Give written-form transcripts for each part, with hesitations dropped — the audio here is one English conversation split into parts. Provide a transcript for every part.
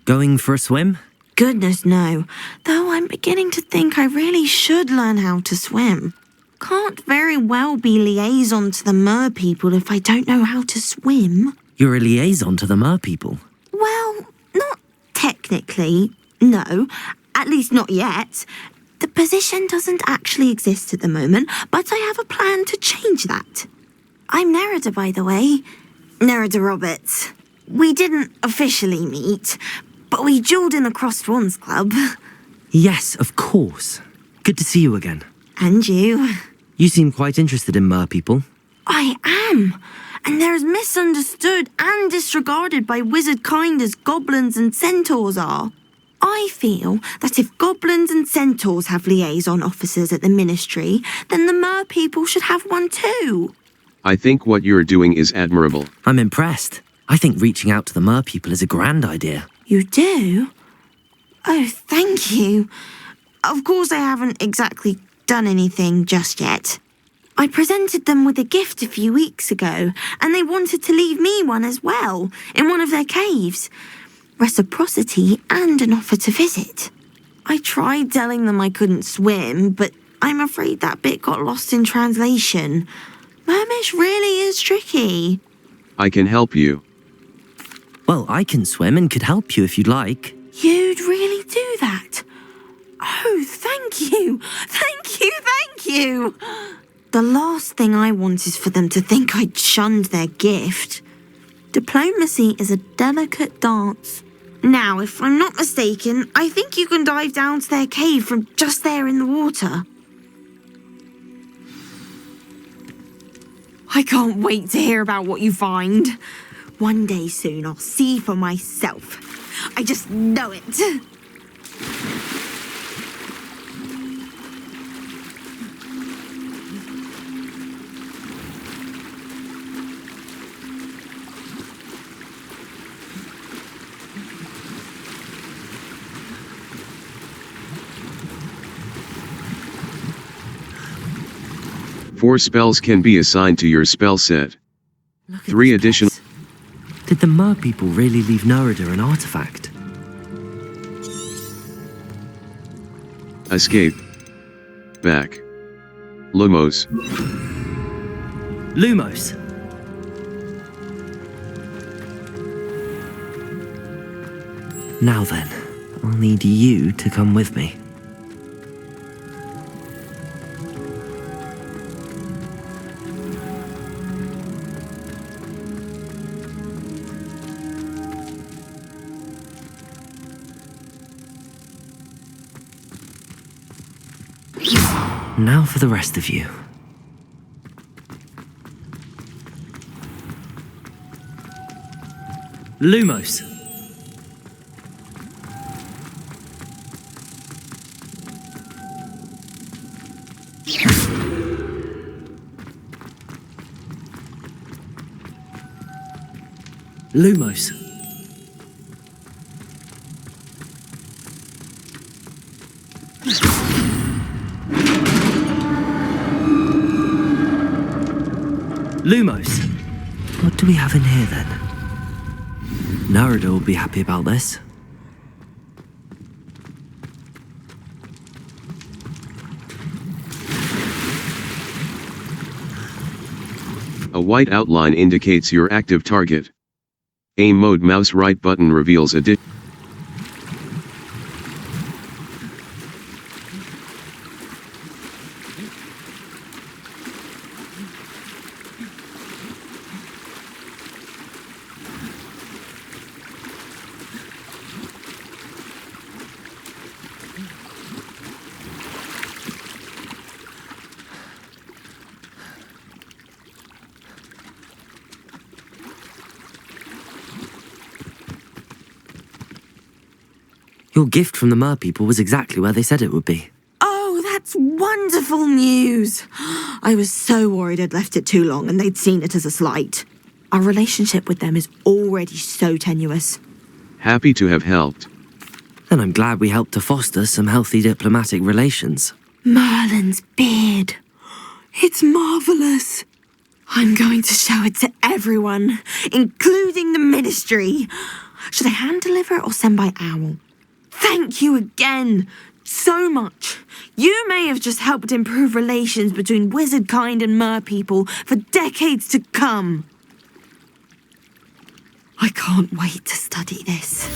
Going for a swim? Goodness, no. Though I'm beginning to think I really should learn how to swim. Can't very well be liaison to the mer people if I don't know how to swim. You're a liaison to the mer people? Well, not technically, no. At least not yet. The position doesn't actually exist at the moment, but I have a plan to change that. I'm Nerida, by the way. Nerida Roberts. We didn't officially meet, but we duelled in the Crossed Swans Club. Yes, of course. Good to see you again. And you. You seem quite interested in mer people. I am. And they're as misunderstood and disregarded by wizard kind as goblins and centaurs are. I feel that if goblins and centaurs have liaison officers at the ministry, then the mer people should have one too. I think what you're doing is admirable. I'm impressed. I think reaching out to the mer people is a grand idea. You do? Oh, thank you. Of course I haven't exactly done anything just yet. I presented them with a gift a few weeks ago, and they wanted to leave me one as well, in one of their caves. Reciprocity and an offer to visit. I tried telling them I couldn't swim, but I'm afraid that bit got lost in translation. Mermish really is tricky. I can help you. Well, I can swim and could help you if you'd like. You'd really do that? Oh, thank you. Thank you, thank you. The last thing I want is for them to think I'd shunned their gift. Diplomacy is a delicate dance. Now, if I'm not mistaken, I think you can dive down to their cave from just there in the water. I can't wait to hear about what you find. One day soon I'll see for myself. I just know it. Four spells can be assigned to your spell set. 3 additional. Did the mer people really leave Nerida an artifact? Escape. Back. Lumos. Lumos! Now then, I'll need you to come with me. Now for the rest of you. Lumos! Lumos! Lumos! What do we have in here then? Nerida will be happy about this. A white outline indicates your active target. Aim mode mouse right button reveals a Your gift from the mer people was exactly where they said it would be. Oh, that's wonderful news. I was so worried I'd left it too long and they'd seen it as a slight. Our relationship with them is already so tenuous. Happy to have helped. Then I'm glad we helped to foster some healthy diplomatic relations. Merlin's beard. It's marvellous. I'm going to show it to everyone, including the ministry. Should I hand deliver it or send by owl? Thank you again so much. You may have just helped improve relations between wizard kind and mer people for decades to come. I can't wait to study this.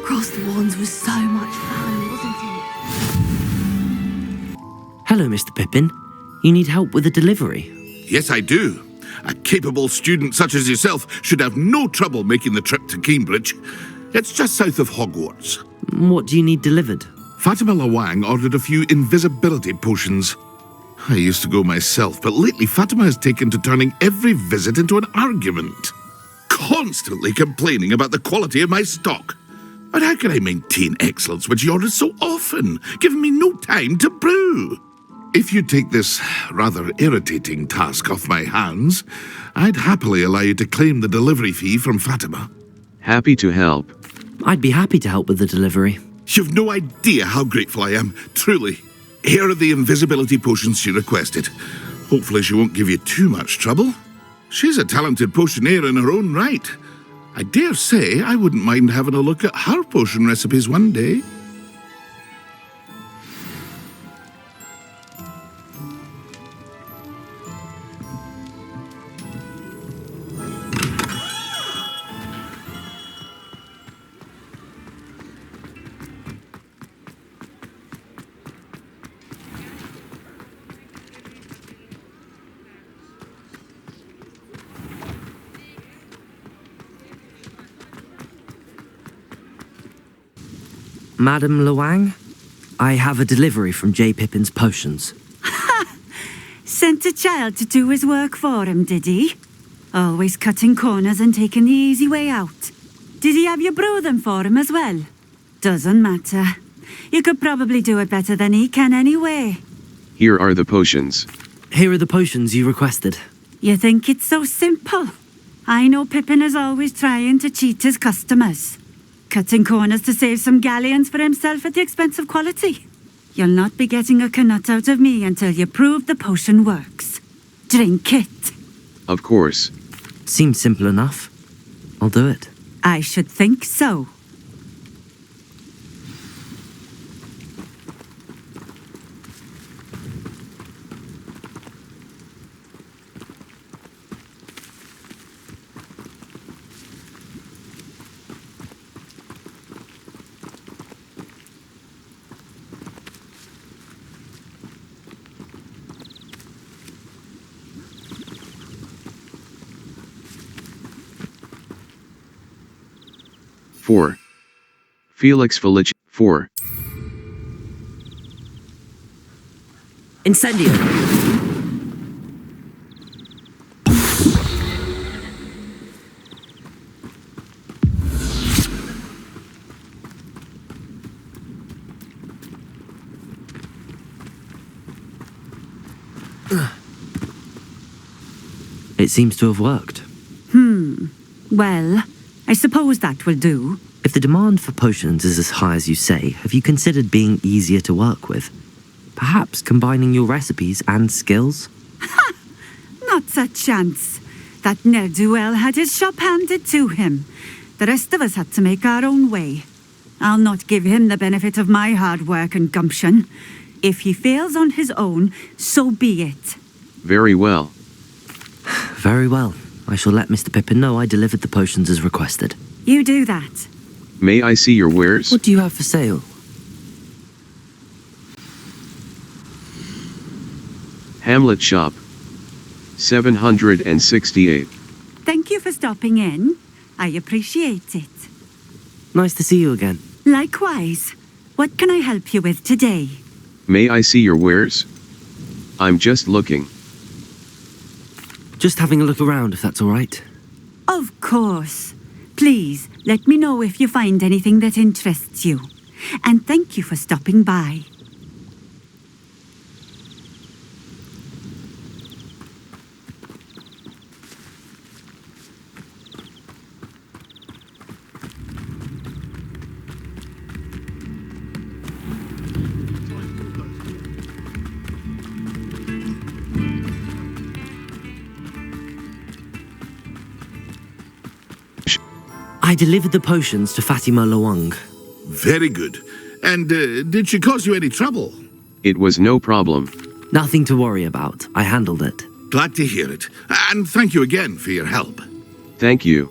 Cross the Wands was so much fun, wasn't it? Hello, Mr. Pippin. You need help with a delivery? Yes, I do. A capable student such as yourself should have no trouble making the trip to Cambridge. It's just south of Hogwarts. What do you need delivered? Fatima Lawang ordered a few invisibility potions. I used to go myself, but lately Fatima has taken to turning every visit into an argument. Constantly complaining about the quality of my stock. But how can I maintain excellence when she orders so often, giving me no time to brew? If you take this rather irritating task off my hands, I'd happily allow you to claim the delivery fee from Fatima. Happy to help. I'd be happy to help with the delivery. You've no idea how grateful I am, truly. Here are the invisibility potions she requested. Hopefully she won't give you too much trouble. She's a talented potioneer in her own right. I dare say I wouldn't mind having a look at her potion recipes one day. Madam Lawang, I have a delivery from J. Pippin's potions. Sent a child to do his work for him, did he? Always cutting corners and taking the easy way out. Did he have you brew them for him as well? Doesn't matter. You could probably do it better than he can anyway. Here are the potions. Here are the potions you requested. You think it's so simple? I know Pippin is always trying to cheat his customers. Cutting corners to save some galleons for himself at the expense of quality. You'll not be getting a canut out of me until you prove the potion works. Drink it. Of course. Seems simple enough. I'll do it. I should think so. Four. Felix Felice. 4. Incendio! It seems to have worked. Well, I suppose that will do. If the demand for potions is as high as you say, have you considered being easier to work with? Perhaps combining your recipes and skills? Not a chance. That ne'er-do-well had his shop handed to him. The rest of us had to make our own way. I'll not give him the benefit of my hard work and gumption. If he fails on his own, so be it. Very well. Very well. I shall let Mr. Pippin know I delivered the potions as requested. You do that. May I see your wares? What do you have for sale? Hamlet Shop. 768. Thank you for stopping in. I appreciate it. Nice to see you again. Likewise. What can I help you with today? May I see your wares? I'm just looking. Just having a look around, if that's all right. Of course. Please, let me know if you find anything that interests you. And thank you for stopping by. I delivered the potions to Fatima Lawang. Very good. And did she cause you any trouble? It was no problem. Nothing to worry about. I handled it. Glad to hear it. And thank you again for your help. Thank you.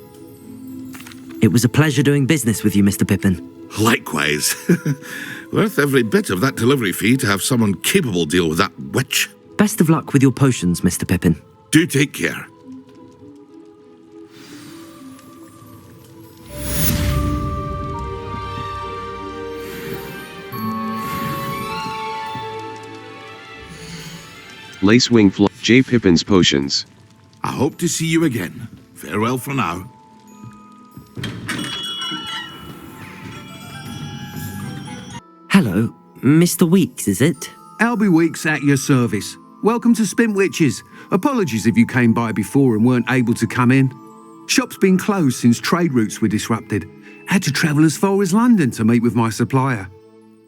It was a pleasure doing business with you, Mr. Pippin. Likewise. Worth every bit of that delivery fee to have someone capable deal with that witch. Best of luck with your potions, Mr. Pippin. Do take care. Lacewing J. Pippin's potions. I hope to see you again. Farewell for now. Hello, Mr. Weeks, is it? Albie Weeks at your service. Welcome to Spintwitches. Apologies if you came by before and weren't able to come in. Shop's been closed since trade routes were disrupted. Had to travel as far as London to meet with my supplier.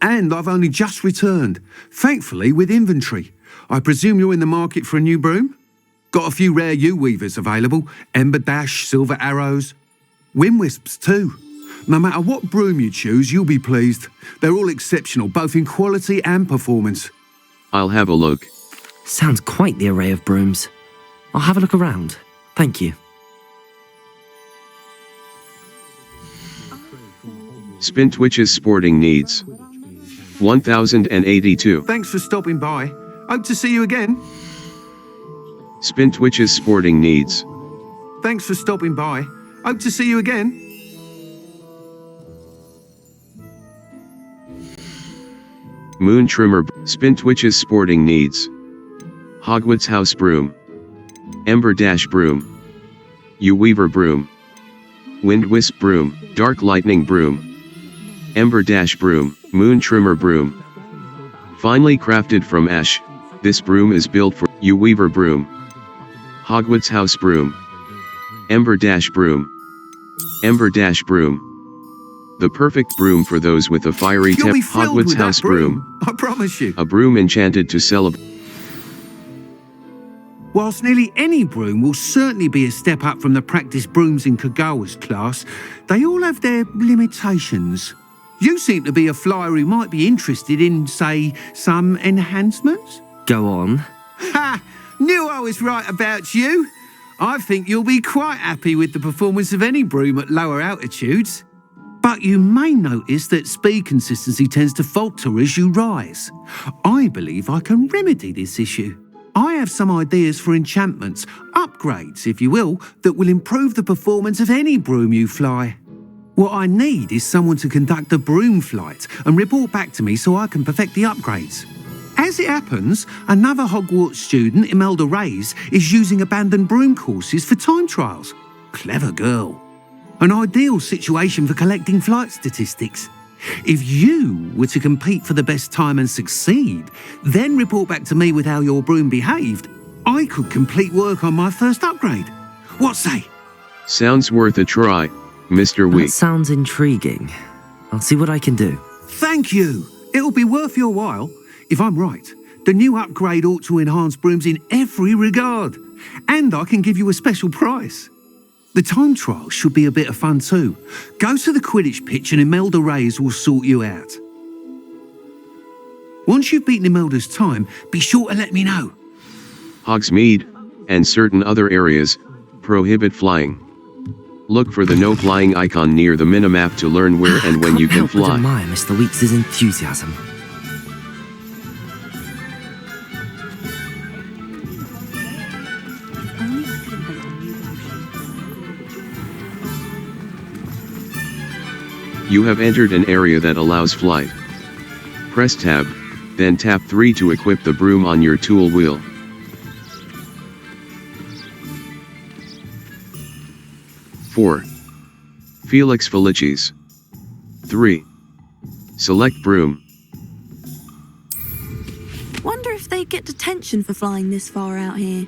And I've only just returned, thankfully with inventory. I presume you're in the market for a new broom? Got a few rare U-weavers available, Ember Dash, Silver Arrows. Wind Wisps too. No matter what broom you choose, you'll be pleased. They're all exceptional, both in quality and performance. I'll have a look. Sounds quite the array of brooms. I'll have a look around. Thank you. Spintwitch's sporting needs. 1082. Thanks for stopping by. Hope to see you again. Spintwitch's sporting needs. Thanks for stopping by. Hope to see you again. Moon Trimmer. Spintwitch's sporting needs. Hogwarts House Broom. Ember Dash Broom. U-Weaver Broom. Wind Wisp Broom. Dark Lightning Broom. Ember Dash Broom. Moon Trimmer Broom. Finely crafted from ash, this broom is built for U-Weaver Broom. Hogwarts House Broom. Ember Dash Broom. Ember Dash Broom. The perfect broom for those with a fiery You'll be temper. thrilled Hogwarts with House that broom. I promise you. A broom enchanted to celebrate. Whilst nearly any broom will certainly be a step up from the practice brooms in Kagawa's class, they all have their limitations. You seem to be a flyer who might be interested in, say, some enhancements? Go on. Ha! Knew I was right about you. I think you'll be quite happy with the performance of any broom at lower altitudes. But you may notice that speed consistency tends to falter as you rise. I believe I can remedy this issue. I have some ideas for enchantments, upgrades, if you will, that will improve the performance of any broom you fly. What I need is someone to conduct a broom flight and report back to me so I can perfect the upgrades. As it happens, another Hogwarts student, Imelda Reyes, is using abandoned broom courses for time trials. Clever girl. An ideal situation for collecting flight statistics. If you were to compete for the best time and succeed, then report back to me with how your broom behaved, I could complete work on my first upgrade. What say? Sounds worth a try, Mr. That Weeks. sounds intriguing. I'll see what I can do. Thank you. It'll be worth your while. If I'm right, the new upgrade ought to enhance brooms in every regard. And I can give you a special price. The time trial should be a bit of fun too. Go to the Quidditch pitch and Imelda Reyes will sort you out. Once you've beaten Imelda's time, be sure to let me know. Hogsmeade, and certain other areas, prohibit flying. Look for the no flying icon near the minimap to learn where and when you can Can't help but fly. admire Mr. Weeks' enthusiasm. You have entered an area that allows flight. Press tab, then tap 3 to equip the broom on your tool wheel. Four. Felix Felicis. 3. Select broom. Wonder if they get detention for flying this far out here.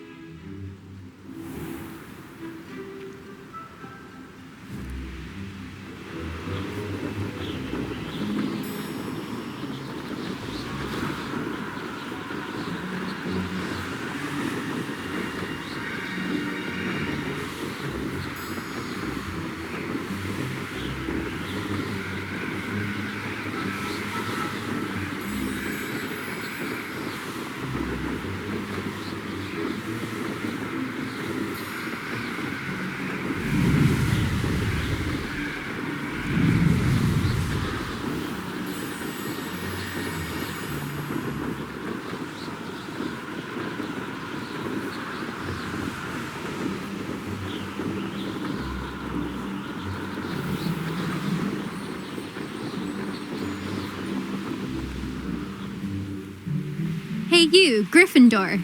about you, Gryffindor?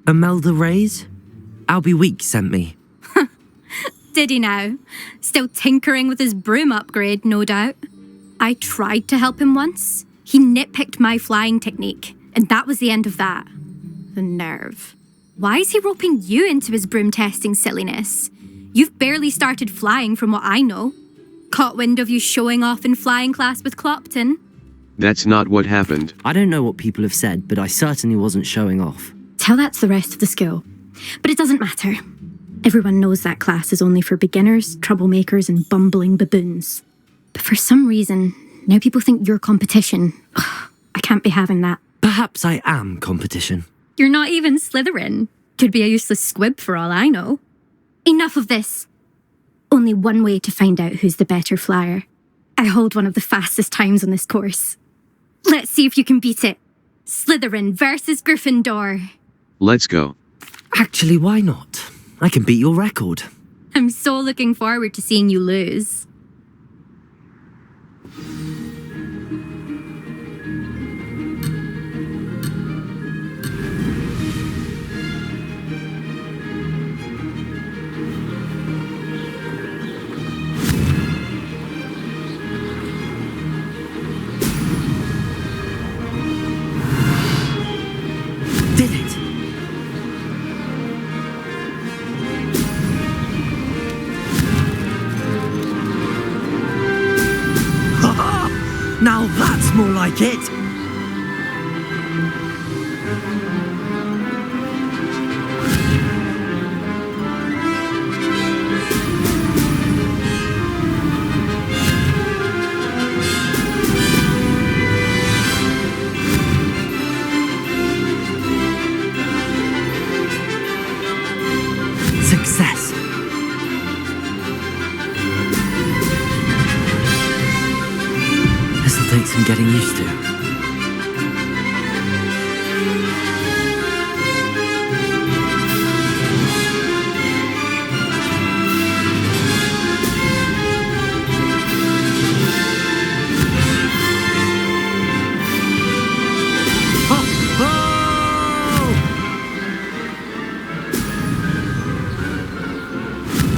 Imelda Reyes? Albie Weeks sent me. Did he now? Still tinkering with his broom upgrade, no doubt. I tried to help him once. He nitpicked my flying technique, and that was the end of that. The nerve. Why is he roping you into his broom testing silliness? You've barely started flying from what I know. Caught wind of you showing off in flying class with Clopton. That's not what happened. I don't know what people have said, but I certainly wasn't showing off. Tell that to the rest of the school. But it doesn't matter. Everyone knows that class is only for beginners, troublemakers, and bumbling baboons. But for some reason, now people think you're competition. Ugh, I can't be having that. Perhaps I am competition. You're not even Slytherin. Could be a useless squib for all I know. Enough of this. Only one way to find out who's the better flyer. I hold one of the fastest times on this course. Let's see if you can beat it. Slytherin versus Gryffindor. Let's go. Actually, why not? I can beat your record. I'm so looking forward to seeing you lose. Did it? Now that's more like it! Success! This'll take some getting used to.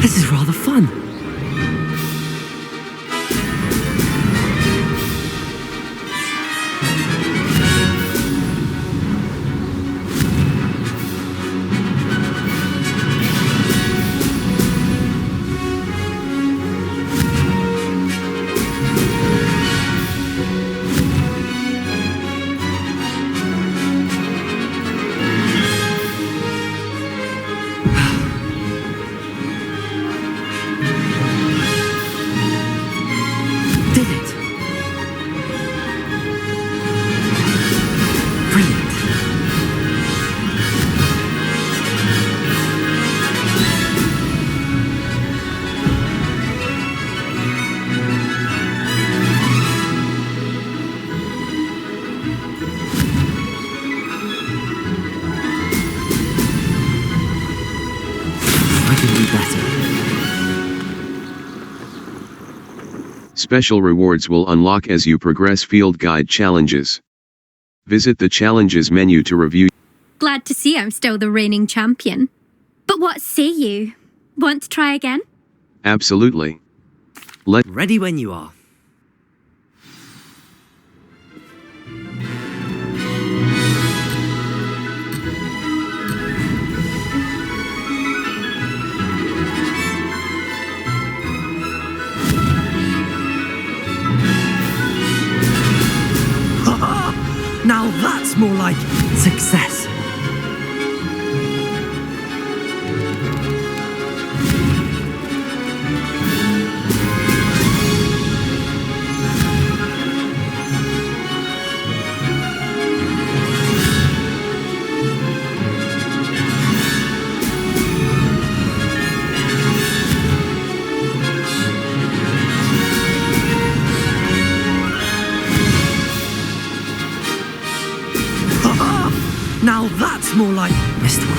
This is rather fun. Did it? Brilliant. I can do better. Special rewards will unlock as you progress field guide challenges. Visit the challenges menu to review. Glad to see I'm still the reigning champion. But what say you? Want to try again? Absolutely. Ready when you are. Now that's more like success. Now that's more like missed one.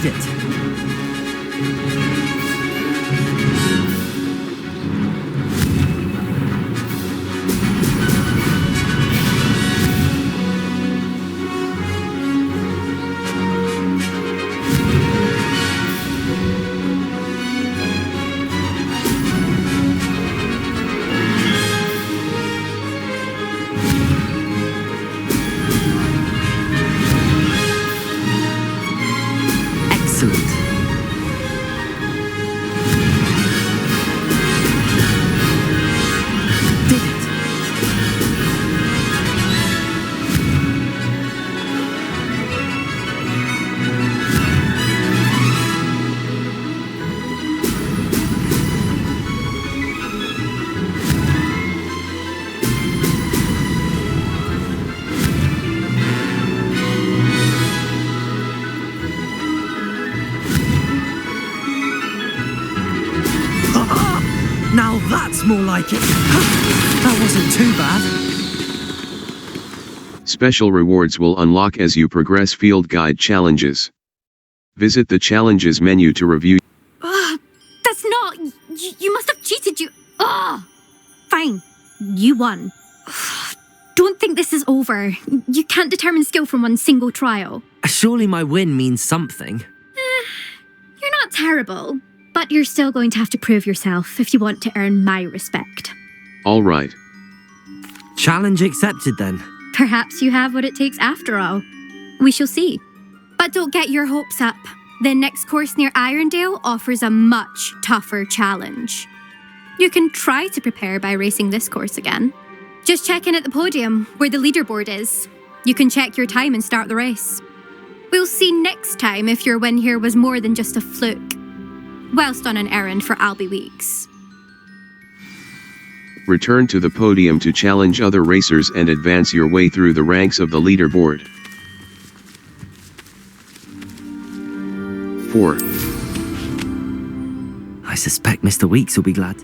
Did it! Excellent. Did it. Now that's more like it. That wasn't too bad. Special rewards will unlock as you progress field guide challenges. Visit the challenges menu to review. That's not... You must have cheated, you... Ugh! Fine. You won. Don't think this is over. You can't determine skill from one single trial. Surely my win means something. You're not terrible, but you're still going to have to prove yourself if you want to earn my respect. Alright. Challenge accepted then. Perhaps you have what it takes after all. We shall see. But don't get your hopes up. The next course near Irondale offers a much tougher challenge. You can try to prepare by racing this course again. Just check in at the podium, where the leaderboard is. You can check your time and start the race. We'll see next time if your win here was more than just a fluke. Whilst on an errand for Albie Weeks. Return to the podium to challenge other racers and advance your way through the ranks of the leaderboard. 4. I suspect Mr. Weeks will be glad.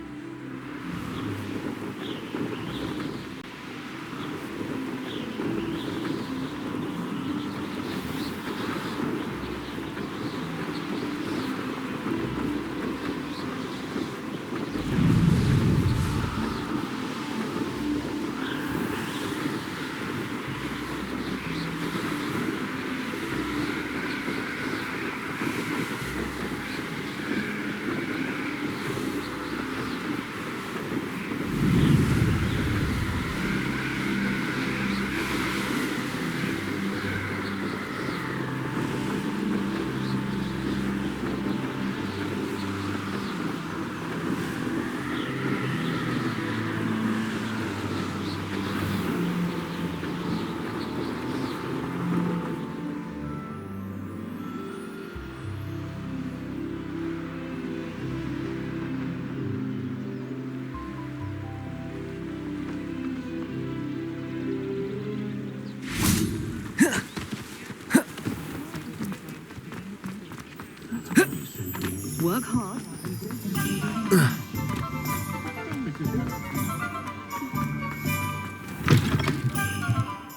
Work hard.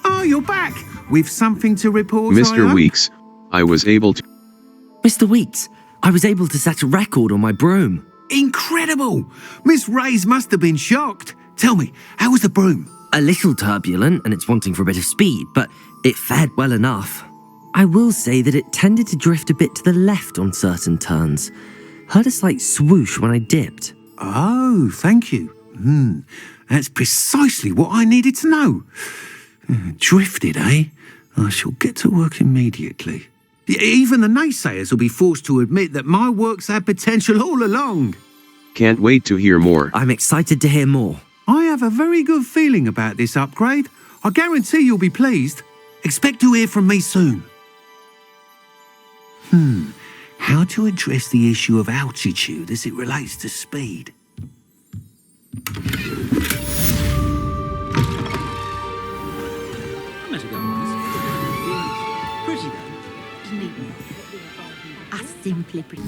Oh, you're back! With something to report, Mr. Weeks, I was able to... Mr. Weeks, I was able to set a record on my broom. Incredible! Miss Ray's must have been shocked. Tell me, how was the broom? A little turbulent and it's wanting for a bit of speed, but it fared well enough. I will say that it tended to drift a bit to the left on certain turns. Heard a slight swoosh when I dipped. Oh, thank you. That's precisely what I needed to know. Drifted, eh? I shall get to work immediately. Even the naysayers will be forced to admit that my work's had potential all along. Can't wait to hear more. I'm excited to hear more. I have a very good feeling about this upgrade. I guarantee you'll be pleased. Expect to hear from me soon. How to address the issue of altitude as it relates to speed. Simply pretty.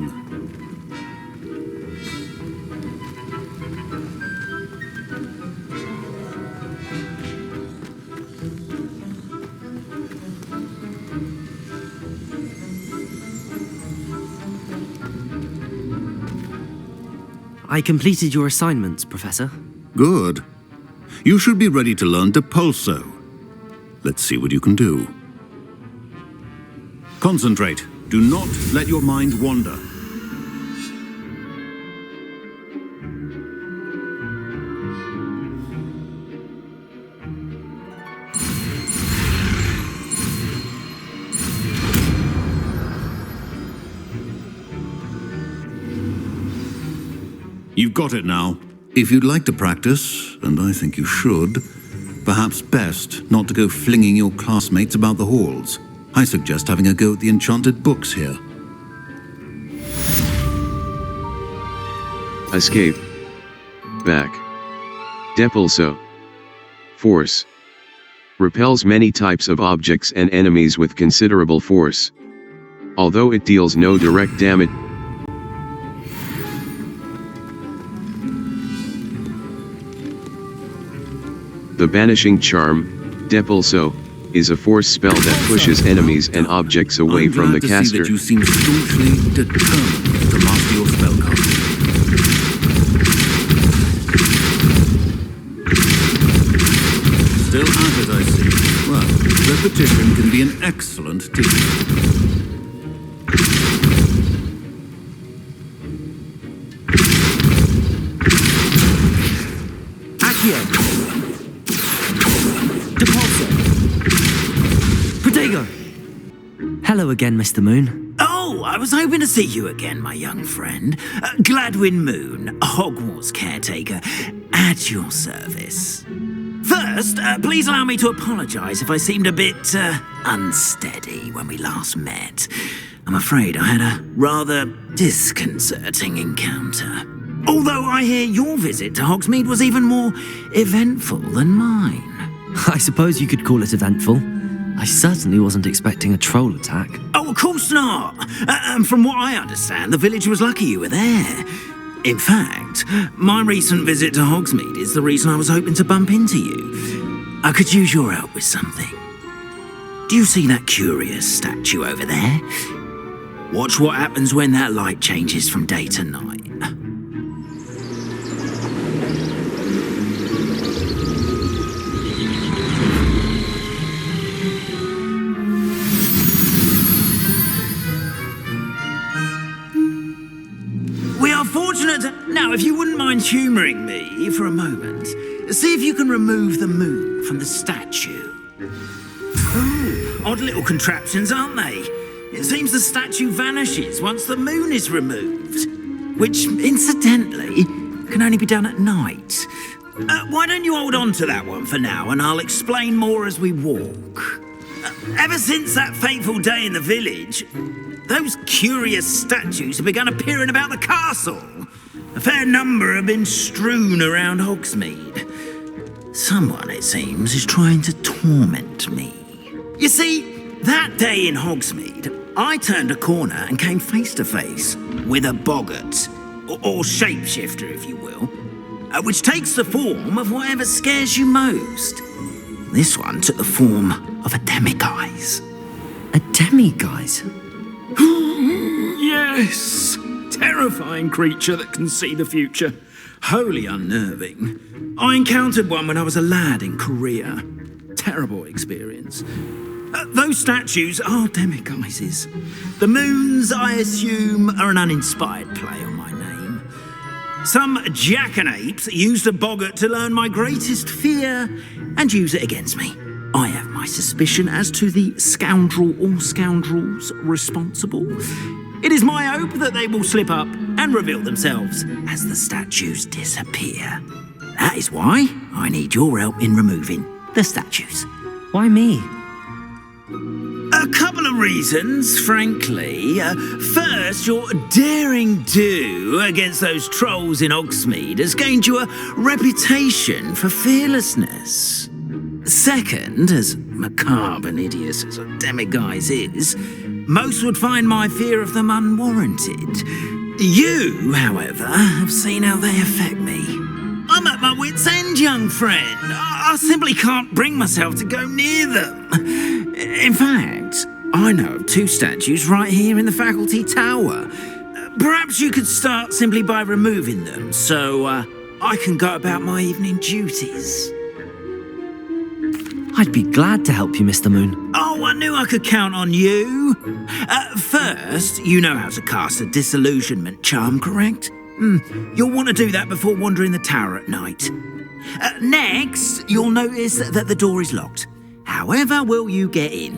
on. I completed your assignments, Professor. Good. You should be ready to learn to pulso. Let's see what you can do. Concentrate. Do not let your mind wander. You've got it now. If you'd like to practice, and I think you should, perhaps best not to go flinging your classmates about the halls. I suggest having a go at the enchanted books here. Escape. Back. Depulso. Force. Repels many types of objects and enemies with considerable force. Although it deals no direct damage. The Banishing Charm, Depulso, is a force spell that pushes enemies and objects away from the caster. I'm glad to see that you seem staunchly determined to master your spellcasting. Still at it, I see. Well, repetition can be an excellent teacher. Hello again, Mr. Moon. Oh, I was hoping to see you again, my young friend. Gladwin Moon, Hogwarts caretaker, at your service. First, please allow me to apologise if I seemed a bit unsteady when we last met. I'm afraid I had a rather disconcerting encounter. Although I hear your visit to Hogsmeade was even more eventful than mine. I suppose you could call it eventful. I certainly wasn't expecting a troll attack. Oh, of course not. And from what I understand, the village was lucky you were there. In fact, my recent visit to Hogsmeade is the reason I was hoping to bump into you. I could use your help with something. Do you see that curious statue over there? Watch what happens when that light changes from day to night. Now, if you wouldn't mind humouring me for a moment, see if you can remove the moon from the statue. Ooh, odd little contraptions, aren't they? It seems the statue vanishes once the moon is removed, which, incidentally, can only be done at night. Why don't you hold on to that one for now, and I'll explain more as we walk. Ever since that fateful day in the village, those curious statues have begun appearing about the castle. A fair number have been strewn around Hogsmeade. Someone, it seems, is trying to torment me. You see, that day in Hogsmeade, I turned a corner and came face to face with a boggart, or shapeshifter, if you will, which takes the form of whatever scares you most. This one took the form of a demiguise. A demiguise? Yes! Terrifying creature that can see the future. Wholly unnerving. I encountered one when I was a lad in Korea. Terrible experience. Those statues are demiguises. The moons, I assume, are an uninspired play on my name. Some jackanapes used a boggart to learn my greatest fear and use it against me. I have my suspicion as to the scoundrel or scoundrels responsible. It is my hope that they will slip up and reveal themselves as the statues disappear. That is why I need your help in removing the statues. Why me? A couple of reasons, frankly. First, your daring do against those trolls in Hogsmeade has gained you a reputation for fearlessness. Second, as macabre and hideous as a demiguise is, Most would find my fear of them unwarranted. You, however, have seen how they affect me. I'm at my wit's end, young friend. I simply can't bring myself to go near them. In fact, I know of 2 statues right here in the faculty tower. Perhaps you could start simply by removing them, so I can go about my evening duties. I'd be glad to help you, Mr. Moon. Oh, I knew I could count on you. First, you know how to cast a disillusionment charm, correct? You'll want to do that before wandering the tower at night. Next, you'll notice that the door is locked. However will you get in?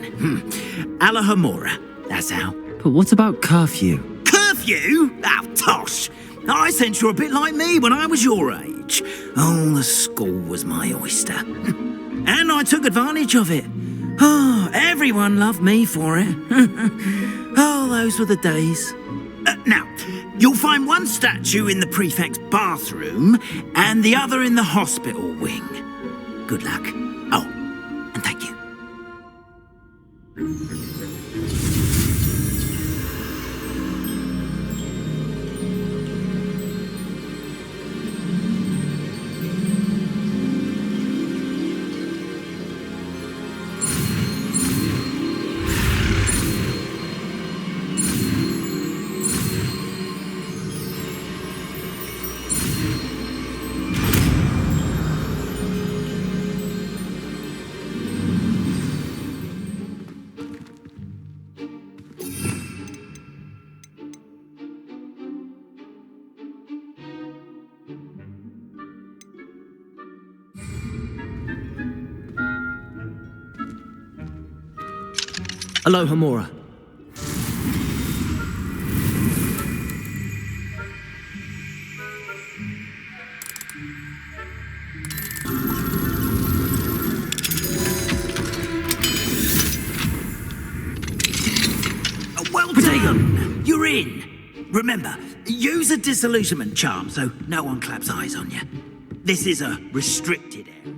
Alahomora, that's how. But what about curfew? Curfew? Oh, tosh. I sense you're a bit like me when I was your age. Oh, the school was my oyster. And I took advantage of it. Oh, everyone loved me for it. Oh, those were the days. Now, you'll find one statue in the prefect's bathroom and the other in the hospital wing. Good luck. Oh, and thank you. Alohomora. Well done! You're in! Remember, use a disillusionment charm so no one claps eyes on you. This is a restricted area.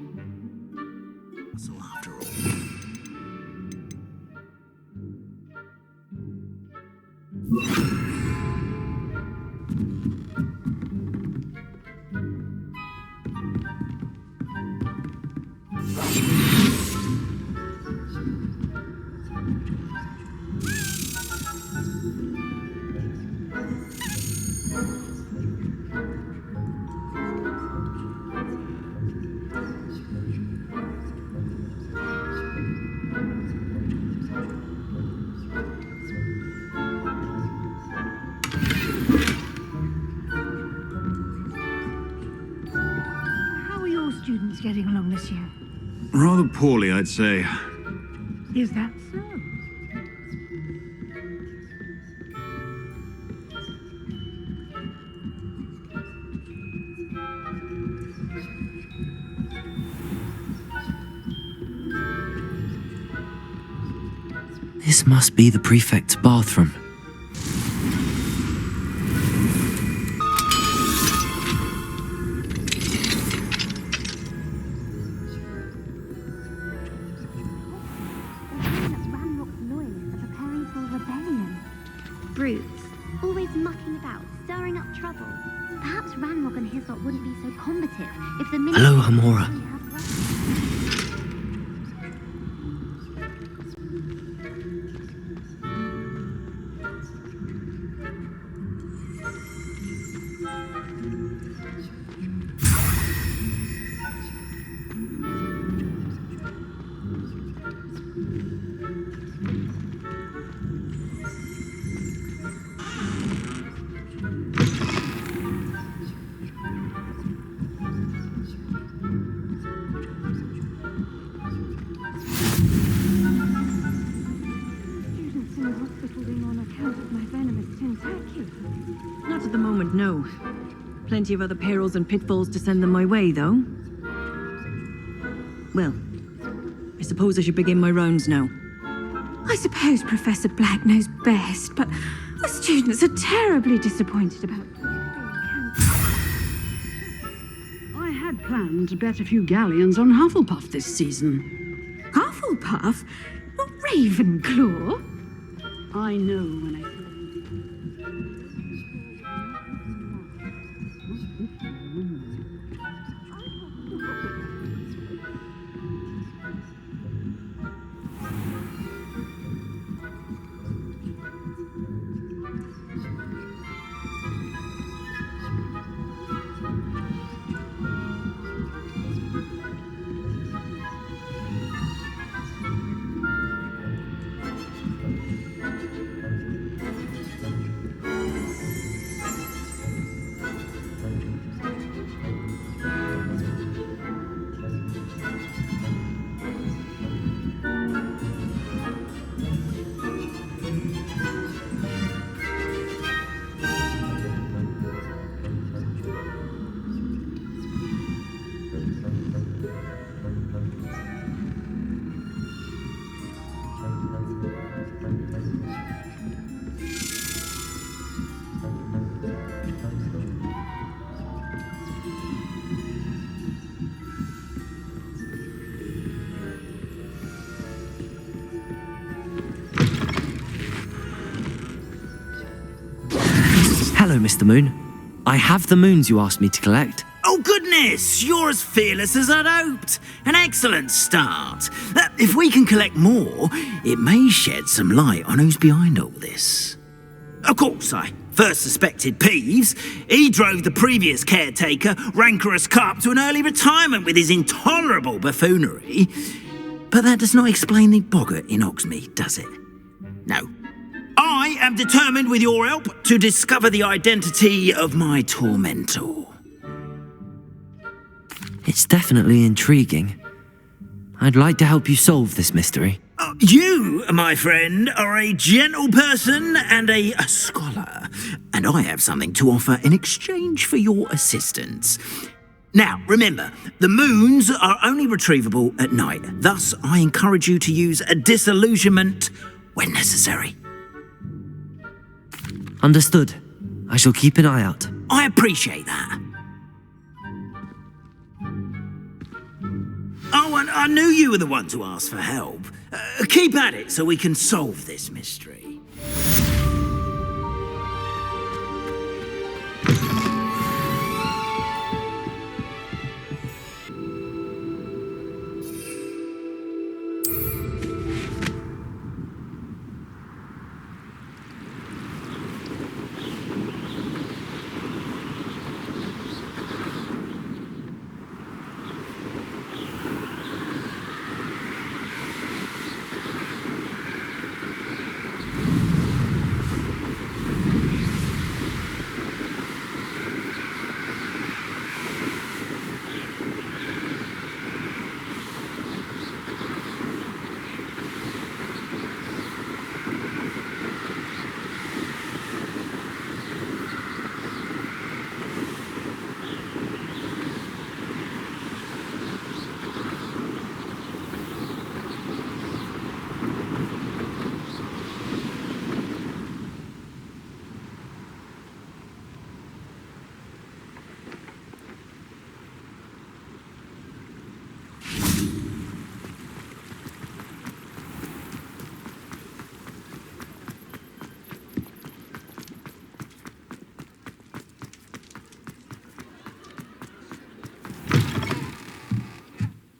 That's all after all. Students getting along this year? Rather poorly, I'd say. Is that so? This must be the prefect's bathroom. Brutes, always mucking about, stirring up trouble. Perhaps Ranrock and his lot wouldn't be so combative if the minister... Alohomora. Not at the moment, no. Plenty of other perils and pitfalls to send them my way, though. Well, I suppose I should begin my rounds now. I suppose Professor Black knows best, but the students are terribly disappointed about I had planned to bet a few galleons on Hufflepuff this season. Hufflepuff, not Ravenclaw. I know when I see Hello, Mr. Moon. I have the moons you asked me to collect. Oh, goodness! You're as fearless as I'd hoped. An excellent start. If we can collect more, it may shed some light on who's behind all this. Of course, I first suspected Peeves. He drove the previous caretaker, Rancorous Carp, to an early retirement with his intolerable buffoonery. But that does not explain the boggart in Hogsmeade, does it? No. I am determined, with your help, to discover the identity of my tormentor. It's definitely intriguing. I'd like to help you solve this mystery. You, my friend, are a gentle person and a scholar, and I have something to offer in exchange for your assistance. Now, remember, the moons are only retrievable at night. Thus, I encourage you to use a disillusionment when necessary. Understood. I shall keep an eye out. I appreciate that. Oh, and I knew you were the one to ask for help. Keep at it so we can solve this mystery.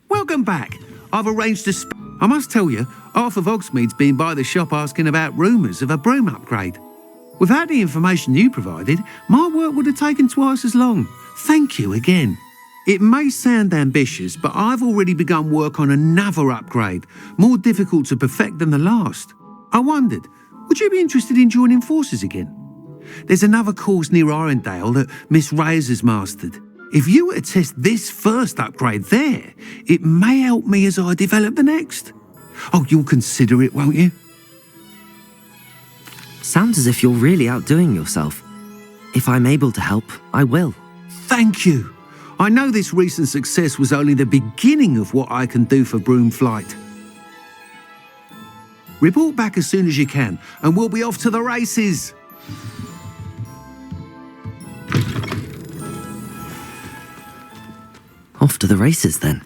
Welcome back. I've arranged to I must tell you, half of Hogsmeade's been by the shop asking about rumours of a broom upgrade. Without the information you provided, my work would have taken twice as long. Thank you again. It may sound ambitious, but I've already begun work on another upgrade, more difficult to perfect than the last. I wondered, would you be interested in joining forces again? There's another course near Irondale that Miss Reyes has mastered. If you were to test this first upgrade there, it may help me as I develop the next. Oh, you'll consider it, won't you? Sounds as if you're really outdoing yourself. If I'm able to help, I will. Thank you. I know this recent success was only the beginning of what I can do for broom flight. Report back as soon as you can, and we'll be off to the races. Off to the races, then.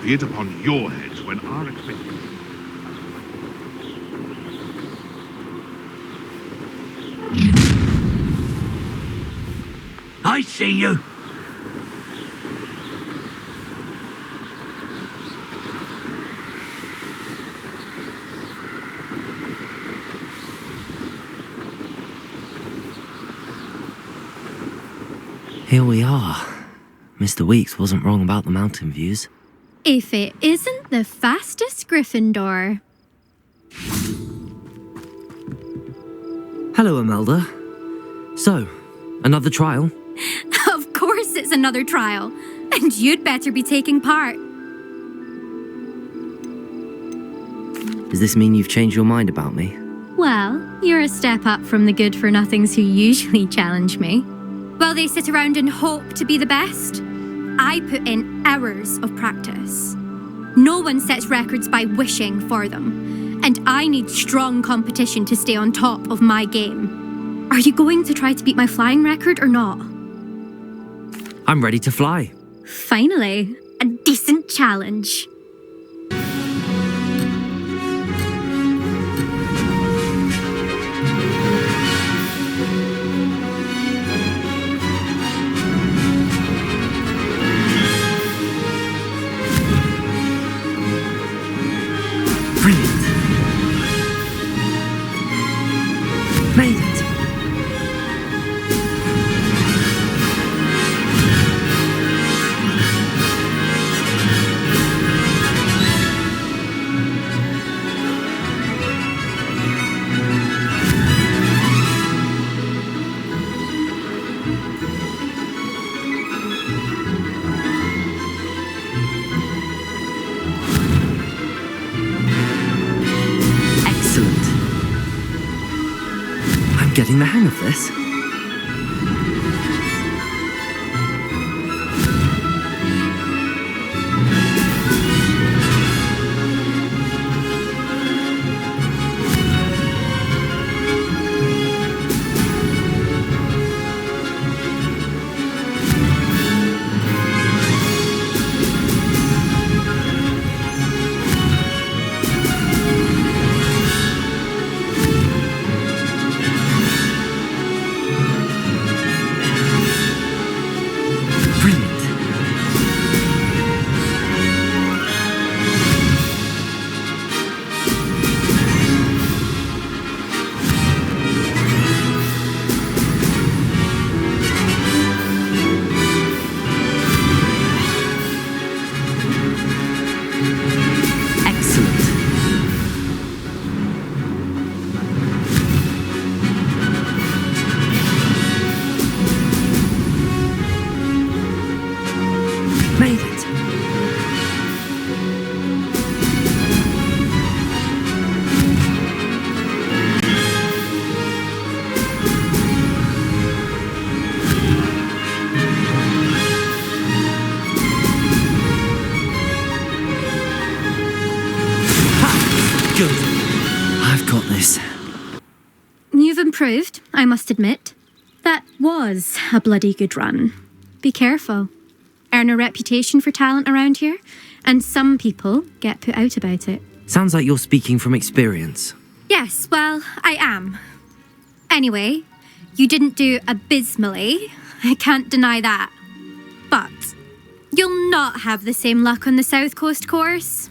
be it upon your heads when our acquaintance... I see you. Here we are. Mr. Weeks wasn't wrong about the mountain views. If it isn't the fastest Gryffindor. Hello, Imelda. So, another trial? Of course it's another trial. And you'd better be taking part. Does this mean you've changed your mind about me? Well, you're a step up from the good-for-nothings who usually challenge me. While they sit around and hope to be the best, I put in hours of practice. No one sets records by wishing for them, and I need strong competition to stay on top of my game. Are you going to try to beat my flying record or not? I'm ready to fly. Finally, a decent challenge. Brilliant. Made it. Excellent. I'm getting the hang of this. Brilliant. Excellent. Made it. Ha! Good. I've got this. You've improved, I must admit. That was a bloody good run. Be careful. Earn a reputation for talent around here, and some people get put out about it. Sounds like you're speaking from experience. Yes, well, I am. Anyway, you didn't do abysmally. I can't deny that. But you'll not have the same luck on the South Coast course.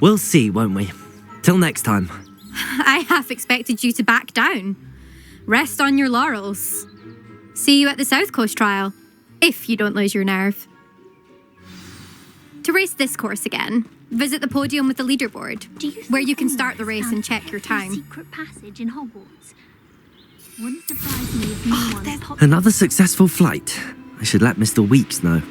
We'll see, won't we? Till next time. I half expected you to back down. Rest on your laurels. See you at the South Coast trial, if you don't lose your nerve. To race this course again, visit the podium with the leaderboard, where you can start the race and check your time. Secret passage in Hogwarts. Wouldn't surprise me if no one popped. Another successful flight. I should let Mr. Weeks know.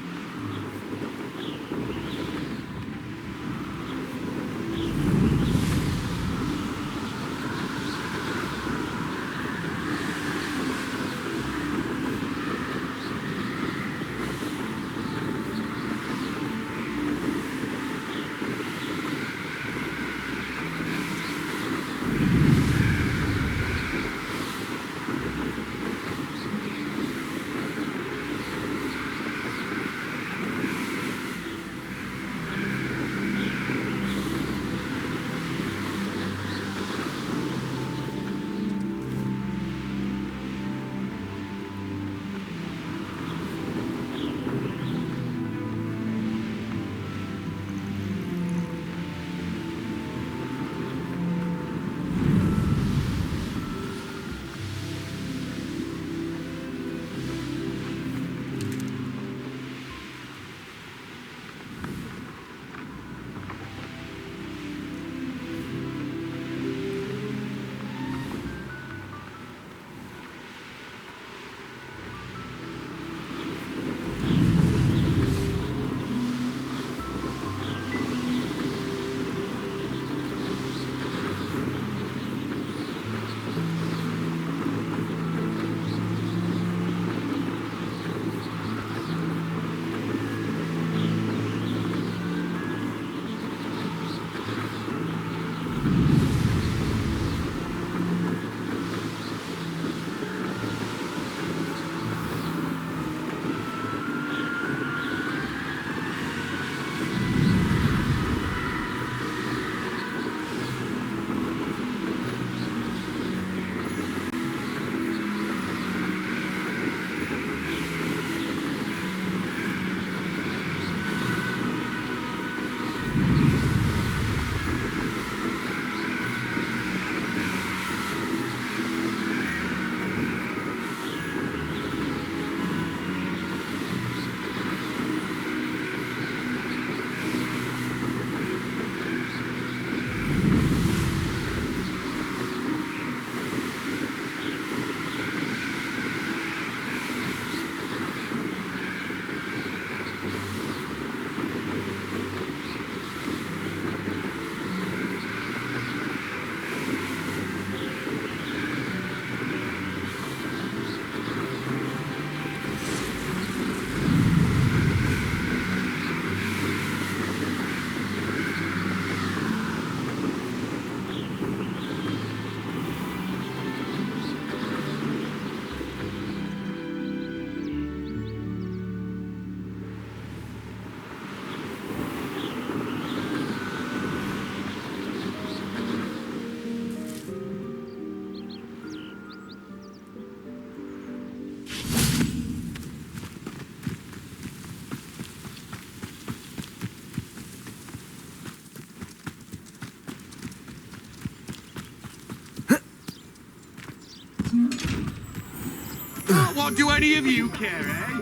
What do any of you care, eh?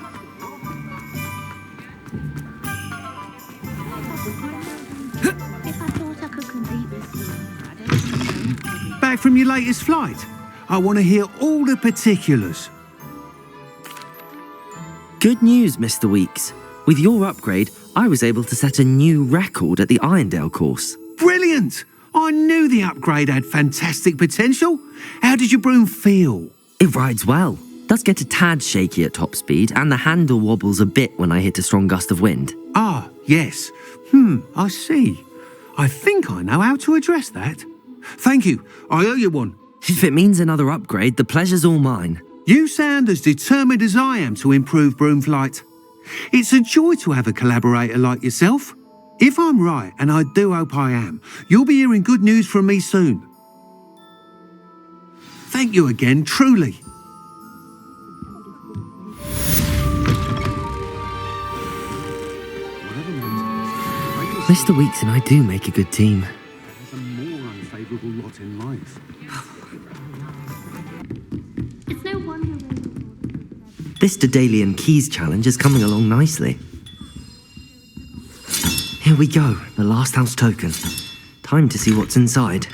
If I thought I could complete this story, Back from your latest flight? I want to hear all the particulars. Good news, Mr. Weeks. With your upgrade, I was able to set a new record at the Irondale course. Brilliant! I knew the upgrade had fantastic potential. How did your broom feel? It rides well. Does get a tad shaky at top speed, and the handle wobbles a bit when I hit a strong gust of wind. Ah, yes. I see. I think I know how to address that. Thank you. I owe you one. If it means another upgrade, the pleasure's all mine. You sound as determined as I am to improve broom flight. It's a joy to have a collaborator like yourself. If I'm right, and I do hope I am, you'll be hearing good news from me soon. Thank you again, truly. Mr. Weeks and I do make a good team. There's a more unfavourable lot in life. it's no wonder This Daedalian Keys challenge is coming along nicely. Here we go, the last house token. Time to see what's inside.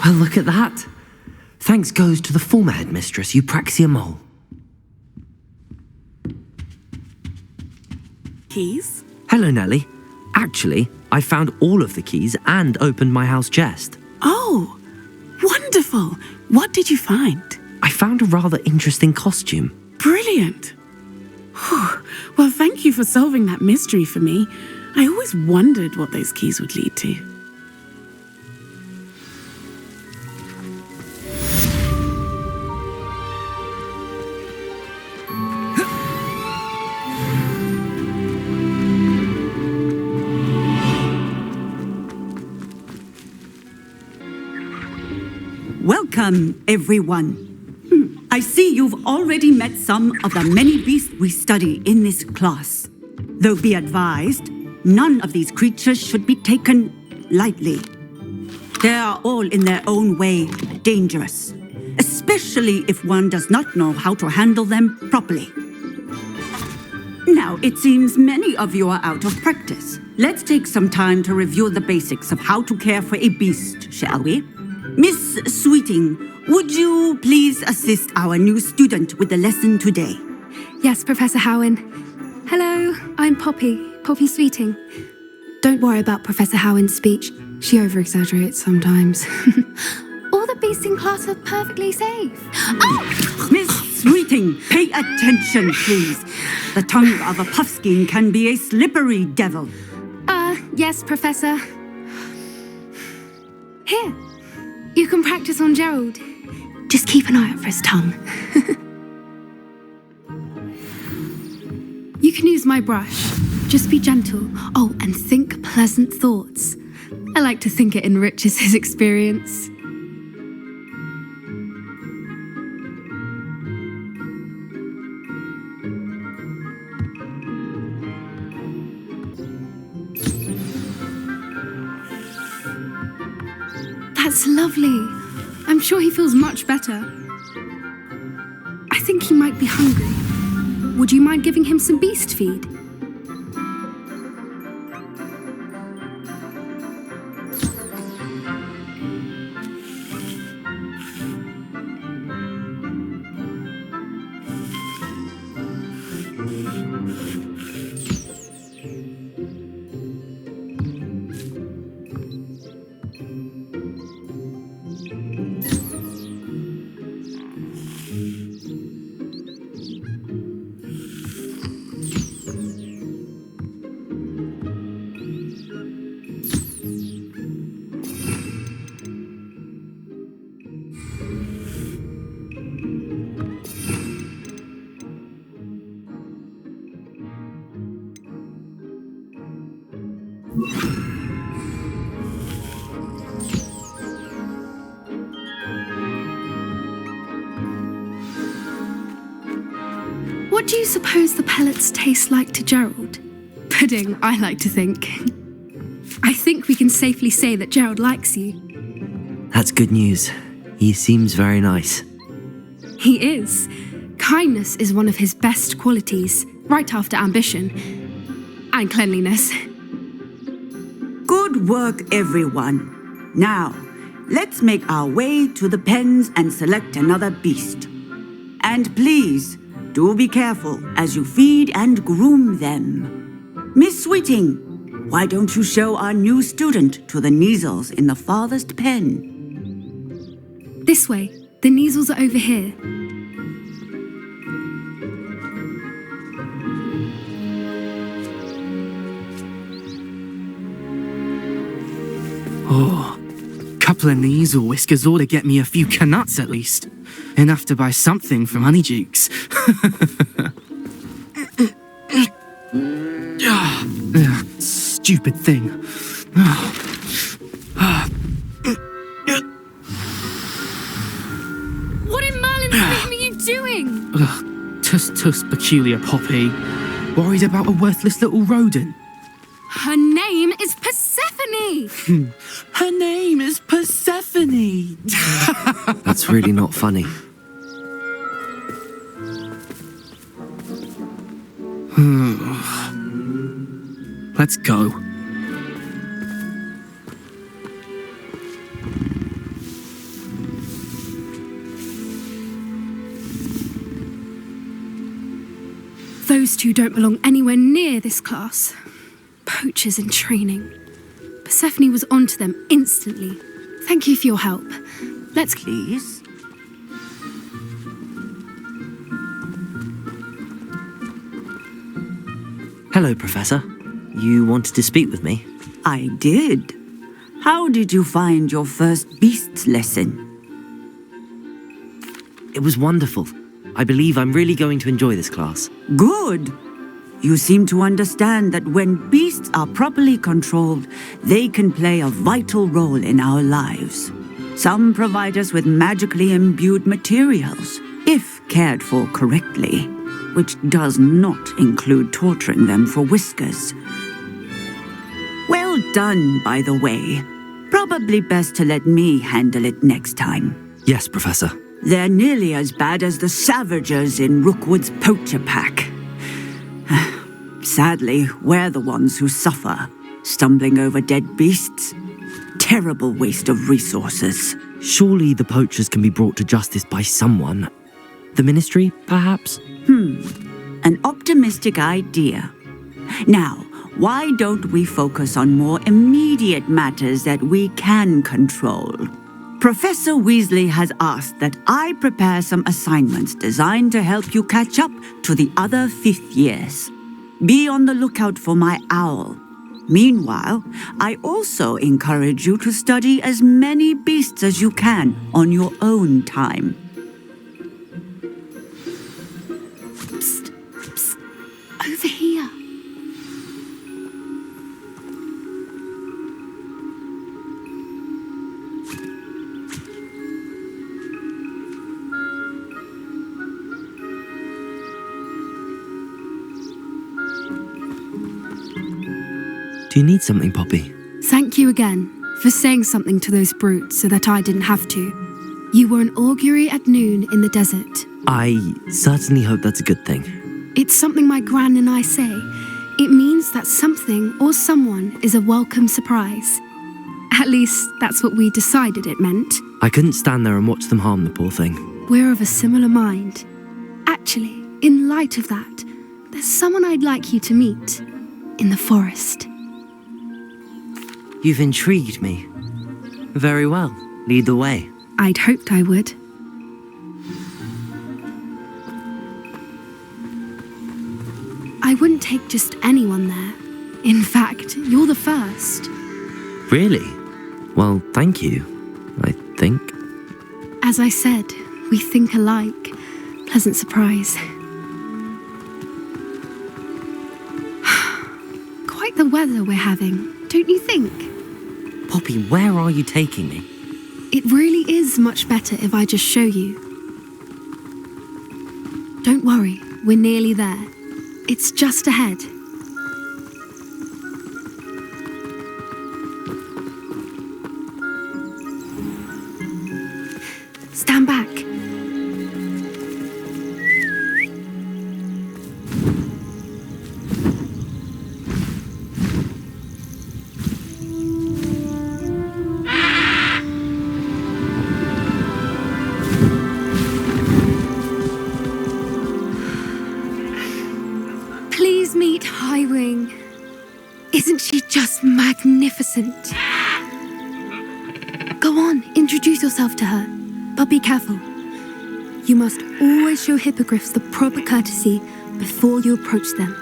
Well, look at that. Thanks goes to the former headmistress, Eupraxia Mole. Keys? Hello, Nellie. Actually, I found all of the keys and opened my house chest. Oh, wonderful. What did you find? I found a rather interesting costume. Brilliant. Whew. Well, thank you for solving that mystery for me. I always wondered what those keys would lead to. Welcome, everyone. I see you've already met some of the many beasts we study in this class. Though be advised, none of these creatures should be taken lightly. They are all in their own way dangerous, especially if one does not know how to handle them properly. Now, it seems many of you are out of practice. Let's take some time to review the basics of how to care for a beast, shall we? Miss Sweeting, would you please assist our new student with the lesson today? Yes, Professor Howin. Hello, I'm Poppy Sweeting. Don't worry about Professor Howin's speech. She over-exaggerates sometimes. All the beasts in class are perfectly safe. Oh! Miss Sweeting, pay attention, please. The tongue of a puffskein can be a slippery devil. Yes, Professor. Here, you can practice on Gerald. Just keep an eye out for his tongue. You can use my brush. Just be gentle. Oh, and think pleasant thoughts. I like to think it enriches his experience. That's lovely. I'm sure he feels much better. I think he might be hungry. Would you mind giving him some beast feed? What do you suppose the pellets taste like to Gerald? Pudding, I like to think. I think we can safely say that Gerald likes you. That's good news. He seems very nice. He is. Kindness is one of his best qualities, right after ambition. And cleanliness. Good work, everyone. Now, let's make our way to the pens and select another beast. And please, do be careful as you feed and groom them. Miss Sweeting, why don't you show our new student to the Kneazles in the farthest pen? This way. The Kneazles are over here. Oh, couple of Kneazle whiskers ought to get me a few canuts at least. Enough to buy something from Honeydukes. Stupid thing. What in Merlin's name are you doing? Tuss, peculiar Poppy. Worried about a worthless little rodent. Her name is Persephone! Her name is Persephone! That's really not funny. Let's go. Those two don't belong anywhere near this class. Poachers in training. Persephone was onto them instantly. Thank you for your help. Let's... Please? Hello, Professor. You wanted to speak with me? I did. How did you find your first beasts lesson? It was wonderful. I believe I'm really going to enjoy this class. Good. You seem to understand that when beasts are properly controlled, they can play a vital role in our lives. Some provide us with magically imbued materials, if cared for correctly, which does not include torturing them for whiskers. Well done, by the way. Probably best to let me handle it next time. Yes, Professor. They're nearly as bad as the Savagers in Rookwood's poacher pack. Sadly, we're the ones who suffer, stumbling over dead beasts. Terrible waste of resources. Surely the poachers can be brought to justice by someone. The Ministry, perhaps? An optimistic idea. Now, why don't we focus on more immediate matters that we can control? Professor Weasley has asked that I prepare some assignments designed to help you catch up to the other fifth years. Be on the lookout for my owl. Meanwhile, I also encourage you to study as many beasts as you can on your own time. Psst, psst. Over here. Do you need something, Poppy? Thank you again for saying something to those brutes so that I didn't have to. You were an augury at noon in the desert. I certainly hope that's a good thing. It's something my gran and I say. It means that something or someone is a welcome surprise. At least, that's what we decided it meant. I couldn't stand there and watch them harm the poor thing. We're of a similar mind. Actually, in light of that, there's someone I'd like you to meet. In the forest. You've intrigued me. Very well. Lead the way. I'd hoped I would. I wouldn't take just anyone there. In fact, you're the first. Really? Well, thank you, I think. As I said, we think alike. Pleasant surprise. Quite the weather we're having, don't you think? Poppy, where are you taking me? It really is much better if I just show you. Don't worry, we're nearly there. It's just ahead. Stand back. Please meet Highwing. Isn't she just magnificent? Go on, introduce yourself to her. But be careful. You must always show hippogriffs the proper courtesy before you approach them.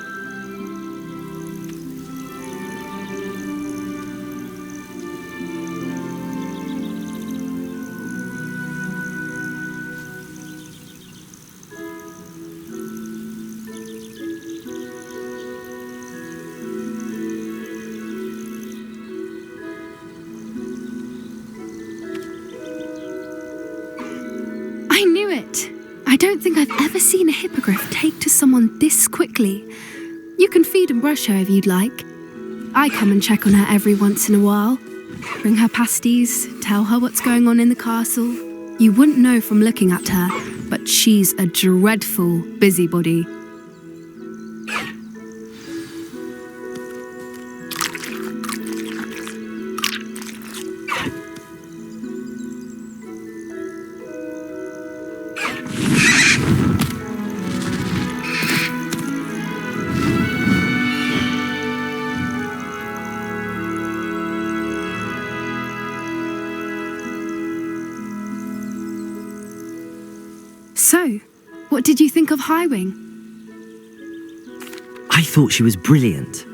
I knew it! I don't think I've ever seen a hippogriff take to someone this quickly. You can feed and brush her if you'd like. I come and check on her every once in a while. Bring her pasties, tell her what's going on in the castle. You wouldn't know from looking at her, but she's a dreadful busybody. So, what did you think of Highwing? I thought she was brilliant.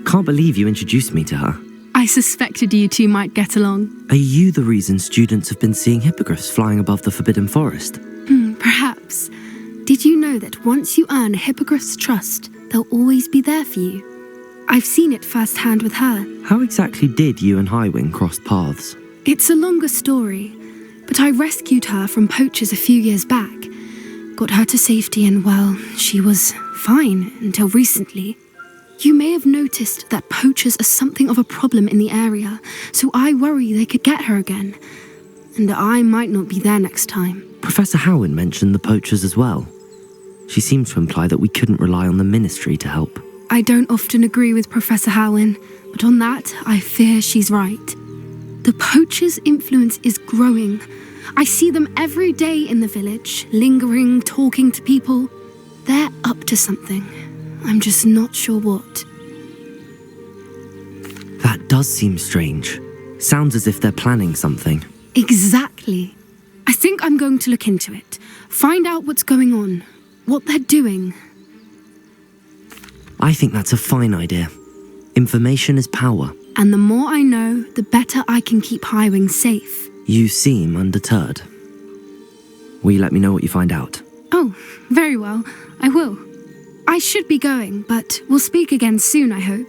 Can't believe you introduced me to her. I suspected you two might get along. Are you the reason students have been seeing hippogriffs flying above the Forbidden Forest? Perhaps. Did you know that once you earn a hippogriff's trust, they'll always be there for you? I've seen it firsthand with her. How exactly did you and Highwing cross paths? It's a longer story, but I rescued her from poachers a few years back. Got her to safety and, well, she was fine until recently. You may have noticed that poachers are something of a problem in the area, so I worry they could get her again. And I might not be there next time. Professor Howin mentioned the poachers as well. She seemed to imply that we couldn't rely on the ministry to help. I don't often agree with Professor Howin, but on that, I fear she's right. The poachers' influence is growing. I see them every day in the village, lingering, talking to people. They're up to something. I'm just not sure what. That does seem strange. Sounds as if they're planning something. Exactly. I think I'm going to look into it. Find out what's going on. What they're doing. I think that's a fine idea. Information is power. And the more I know, the better I can keep Highwing safe. You seem undeterred. Will you let me know what you find out? Oh, very well. I will. I should be going, but we'll speak again soon, I hope.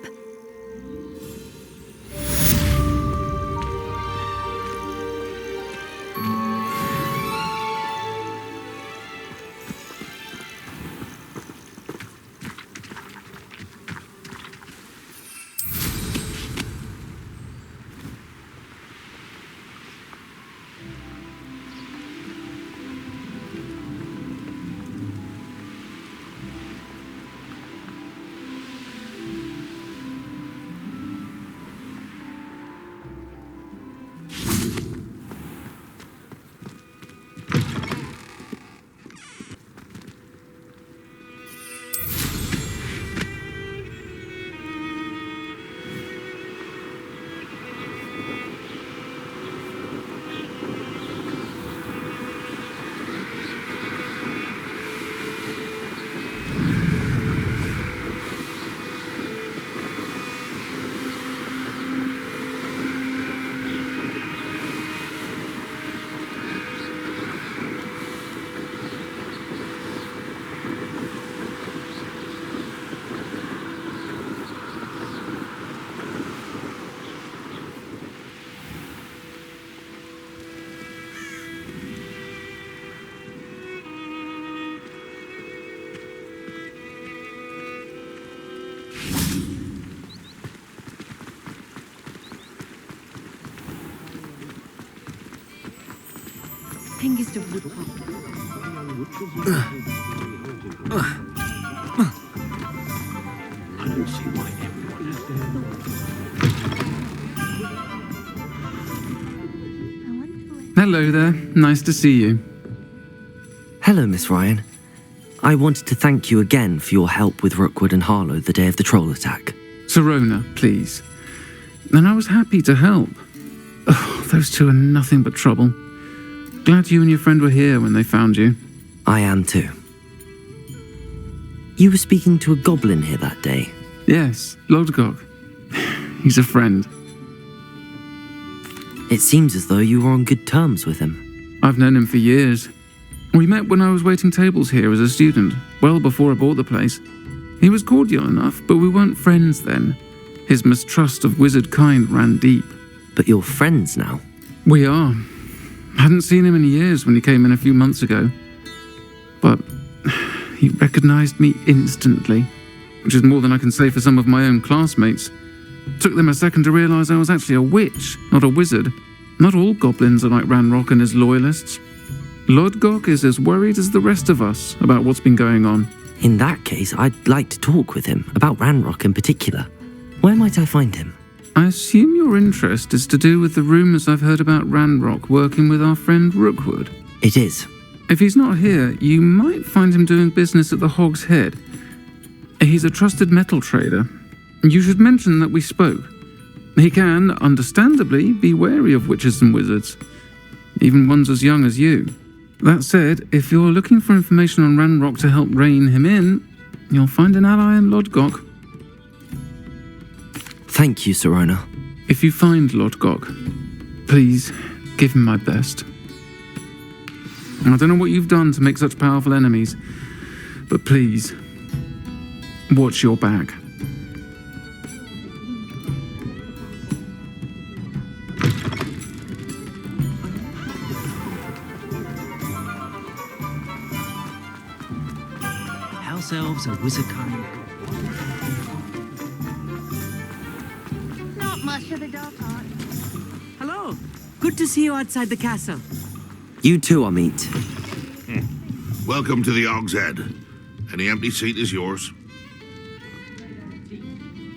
pinkest of wood. I don't see why everyone has to. Hello there. Nice to see you. Hello, Miss Ryan. I wanted to thank you again for your help with Rookwood and Harlow the day of the troll attack. Sirona, please. And I was happy to help. Oh, those two are nothing but trouble. Glad you and your friend were here when they found you. I am too. You were speaking to a goblin here that day. Yes, Lodgok. He's a friend. It seems as though you were on good terms with him. I've known him for years. We met when I was waiting tables here as a student, well before I bought the place. He was cordial enough, but we weren't friends then. His mistrust of wizard kind ran deep. But you're friends now? We are. Hadn't seen him in years when he came in a few months ago. But he recognized me instantly, which is more than I can say for some of my own classmates. Took them a second to realize I was actually a witch, not a wizard. Not all goblins are like Ranrock and his loyalists. Lodgok is as worried as the rest of us about what's been going on. In that case, I'd like to talk with him, about Ranrock in particular. Where might I find him? I assume your interest is to do with the rumours I've heard about Ranrock working with our friend Rookwood. It is. If he's not here, you might find him doing business at the Hog's Head. He's a trusted metal trader. You should mention that we spoke. He can, understandably, be wary of witches and wizards, even ones as young as you. That said, if you're looking for information on Ranrock to help rein him in, you'll find an ally in Lodgok. Thank you, Sirona. If you find Lodgok, please give him my best. I don't know what you've done to make such powerful enemies, but please, watch your back. House elves are wizard kind. Not much of the dark art. Hello. Good to see you outside the castle. You too, Amit. Welcome to the Hog's Head. Any empty seat is yours.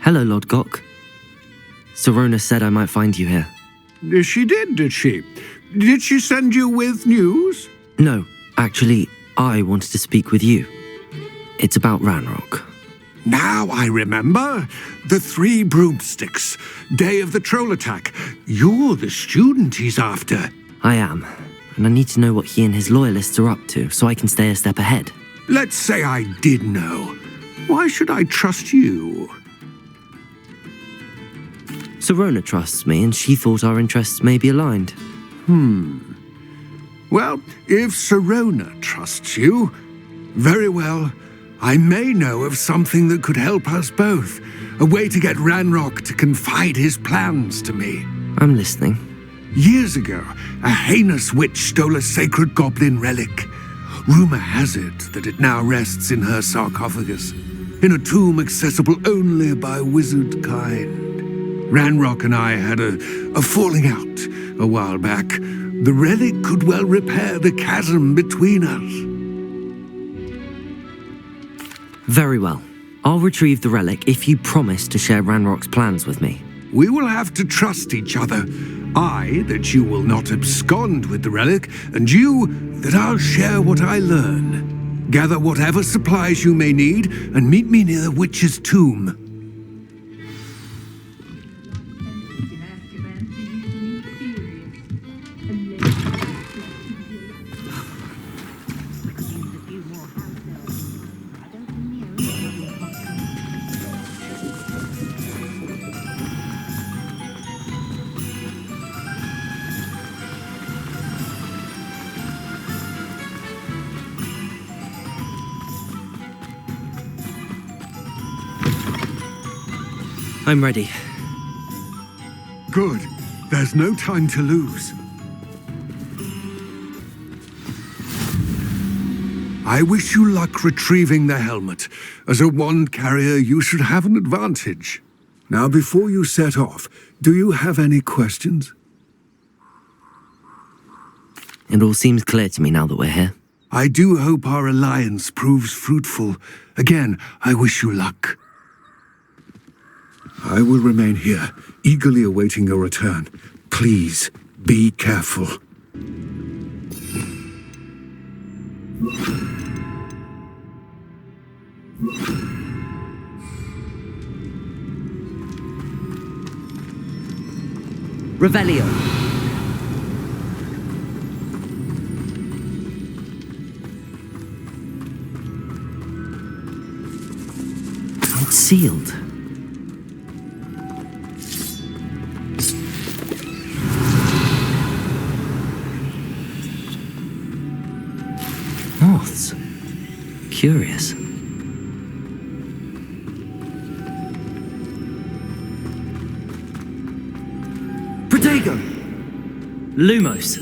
Hello, Lodgok. Sirona said I might find you here. She did she? Did she send you with news? No, actually, I wanted to speak with you. It's about Ranrock. Now I remember. The 3 broomsticks. Day of the troll attack. You're the student he's after. I am. And I need to know what he and his loyalists are up to so I can stay a step ahead. Let's say I did know. Why should I trust you? Sirona trusts me and she thought our interests may be aligned. Well, if Sirona trusts you, very well. I may know of something that could help us both. A way to get Ranrock to confide his plans to me. I'm listening. Years ago, a heinous witch stole a sacred goblin relic. Rumor has it that it now rests in her sarcophagus, in a tomb accessible only by wizard kind. Ranrock and I had a falling out a while back. The relic could well repair the chasm between us. Very well. I'll retrieve the relic if you promise to share Ranrock's plans with me. We will have to trust each other. I, that you will not abscond with the relic, and you, that I'll share what I learn. Gather whatever supplies you may need, and meet me near the witch's tomb. I'm ready. Good. There's no time to lose. I wish you luck retrieving the helmet. As a wand carrier, you should have an advantage. Now, before you set off, do you have any questions? It all seems clear to me now that we're here. I do hope our alliance proves fruitful. Again, I wish you luck. I will remain here, eagerly awaiting your return. Please, be careful. Revelio. It's sealed. Moths. Curious. Protego! Lumos.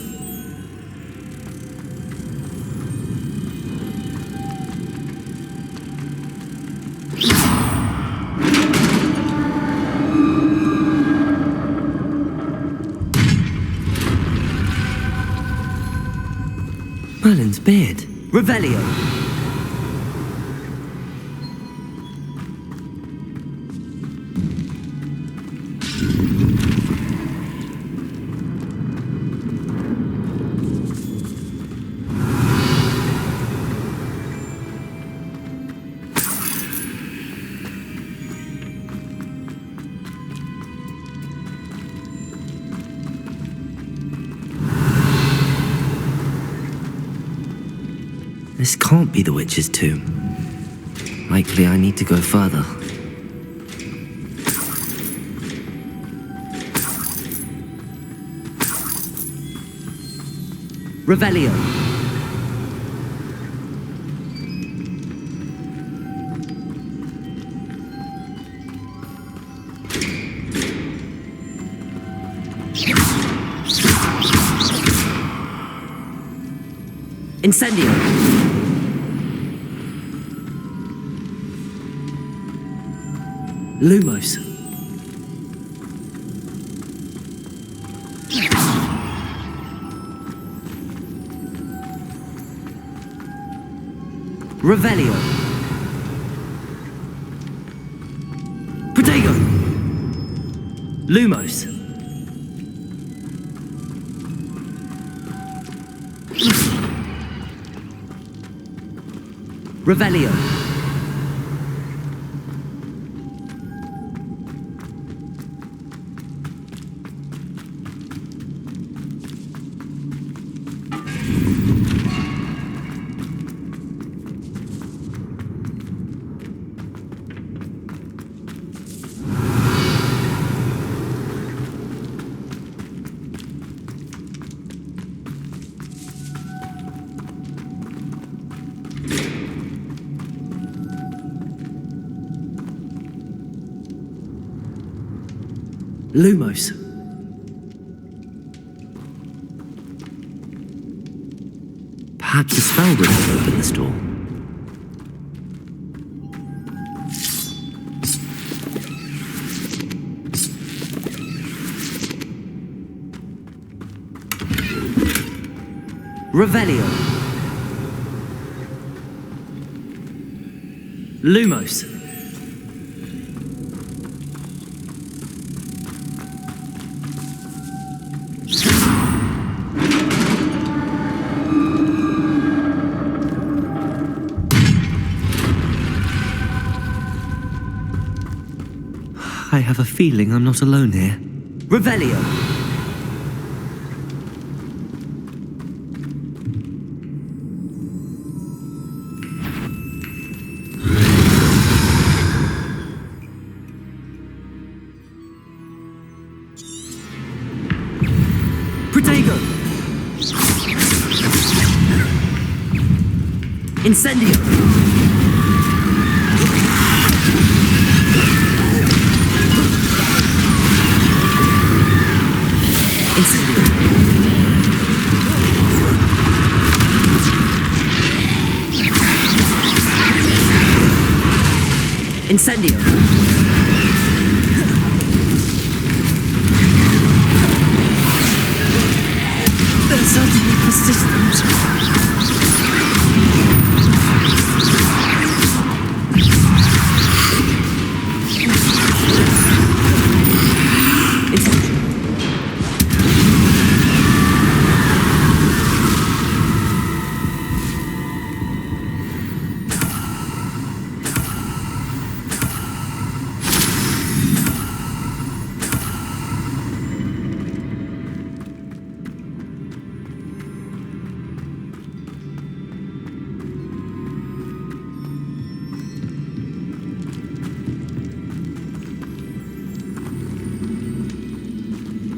Merlin's beard. Revelio. This can't be the witch's tomb. Likely I need to go further. Revelio. Incendio. Lumos. Revelio. Protego. Lumos. Revelio. Lumos. Perhaps a spell would have opened this door. Revelio. Lumos. I have a feeling I'm not alone here. Revelio. Protego. Incendio. Incendio. There's certainly systems.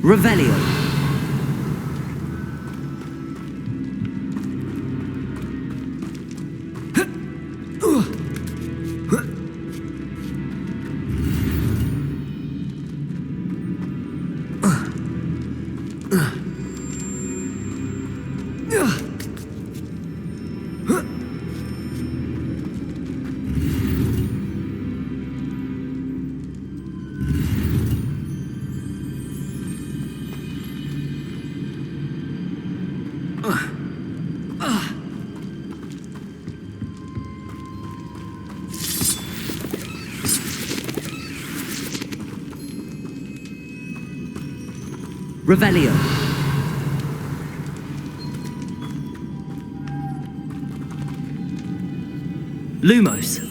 Revelio. Revelio. Lumos.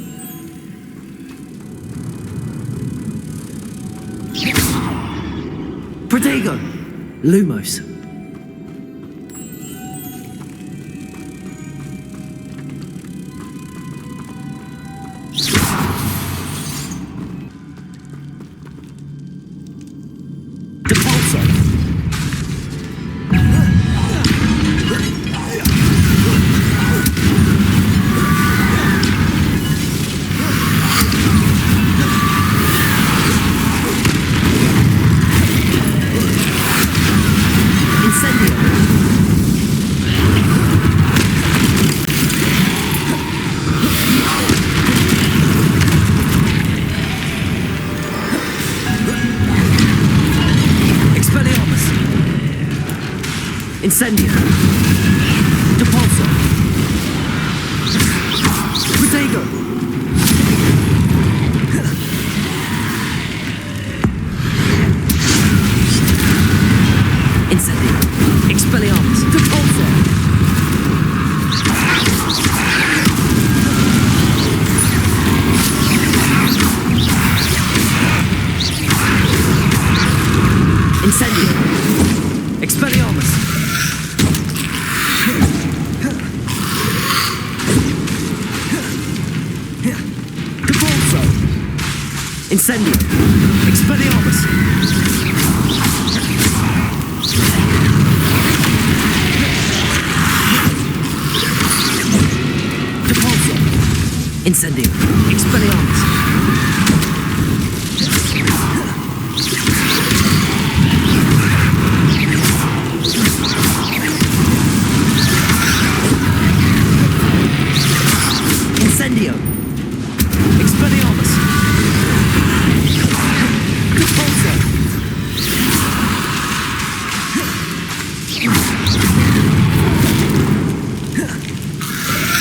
Protego. Lumos. Incendio. Depulso. Protego. Incendio. Expelliarmus. Depulso. Incendio. Expelliarmus. Incendio. Expelliarmus. Depulso. Incendio. Expelliarmus. Incendio. Expelliarmus.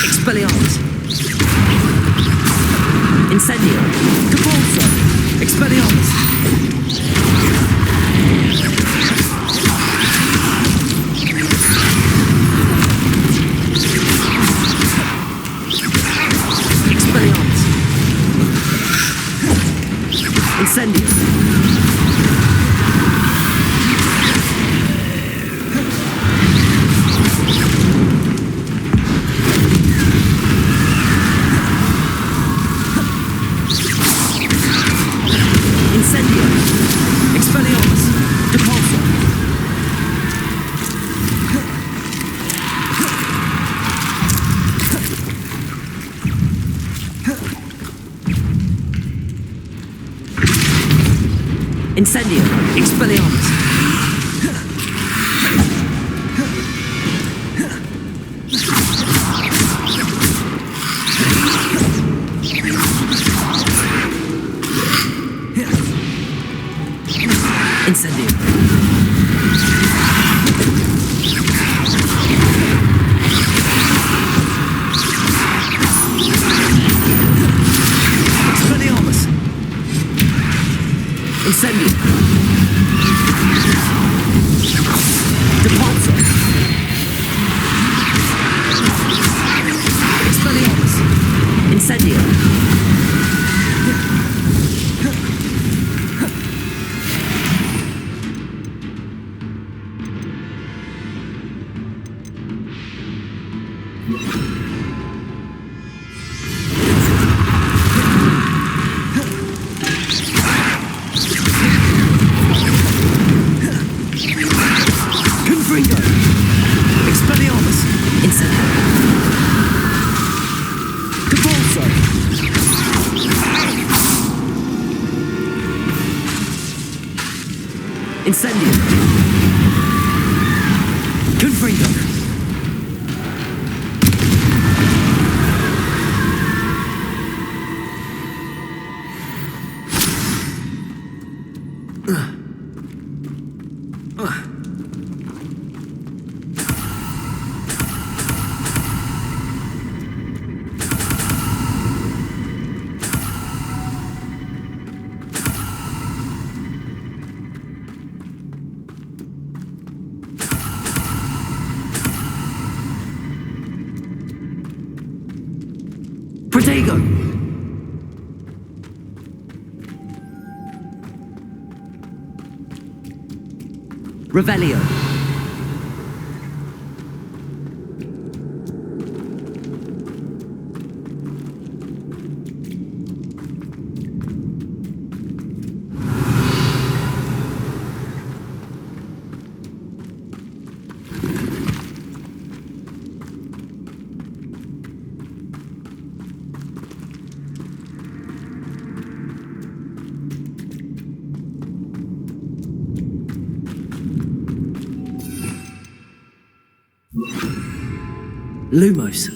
Expelliarmus. Incendio. Depulso. Expelliarmus. Expelliarmus. Incendio. Incendio. Expelliarmus. Depulso. Incendio. Expelliarmus. Incendio. Incendio. Depulso. Expelliarmus. Incendio. Confringo. Expelliarmus. Incendio. Depulso. Incendio. Confringo. Protego. Revelio. Lumos.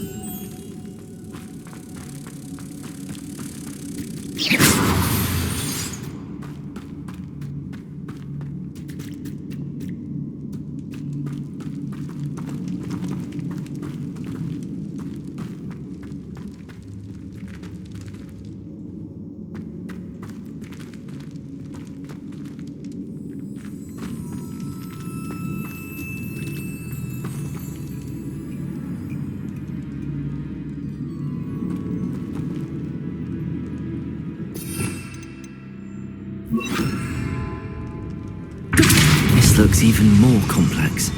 This looks even more complex.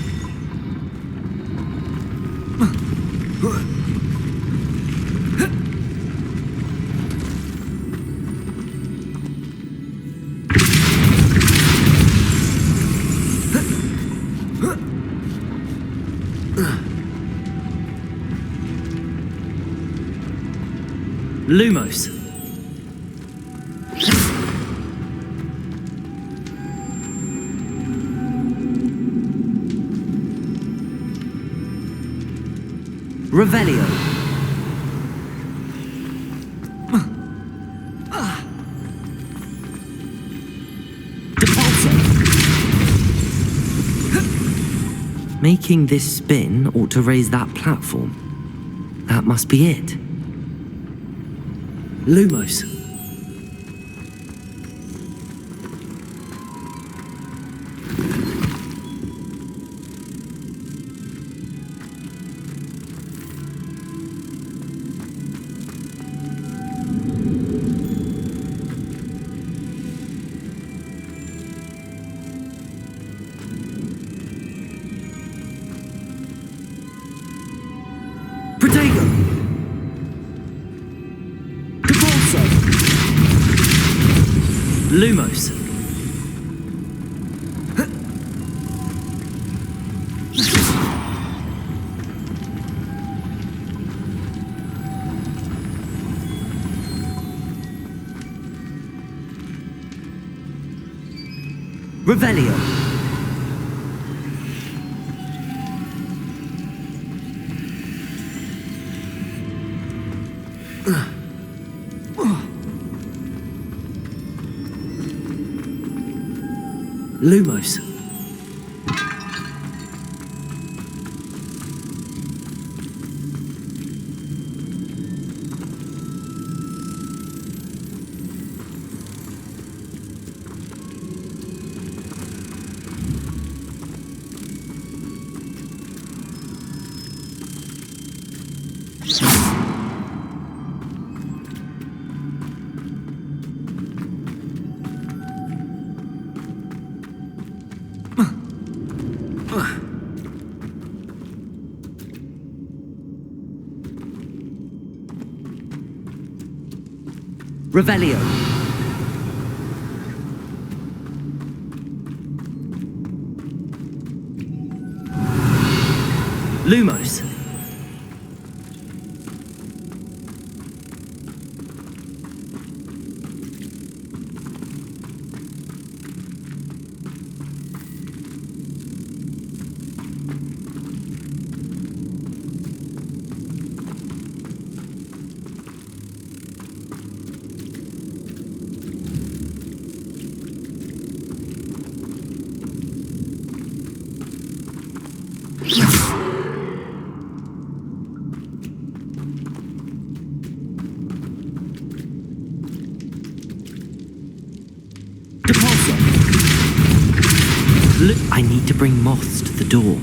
Lumos. Revelio. Depulso. Making this spin ought to raise that platform. That must be it. Lumos. Protego. Depulso. Lumos. Revelio. Lumos. Revelio. Lumos. I need to bring moths to the door.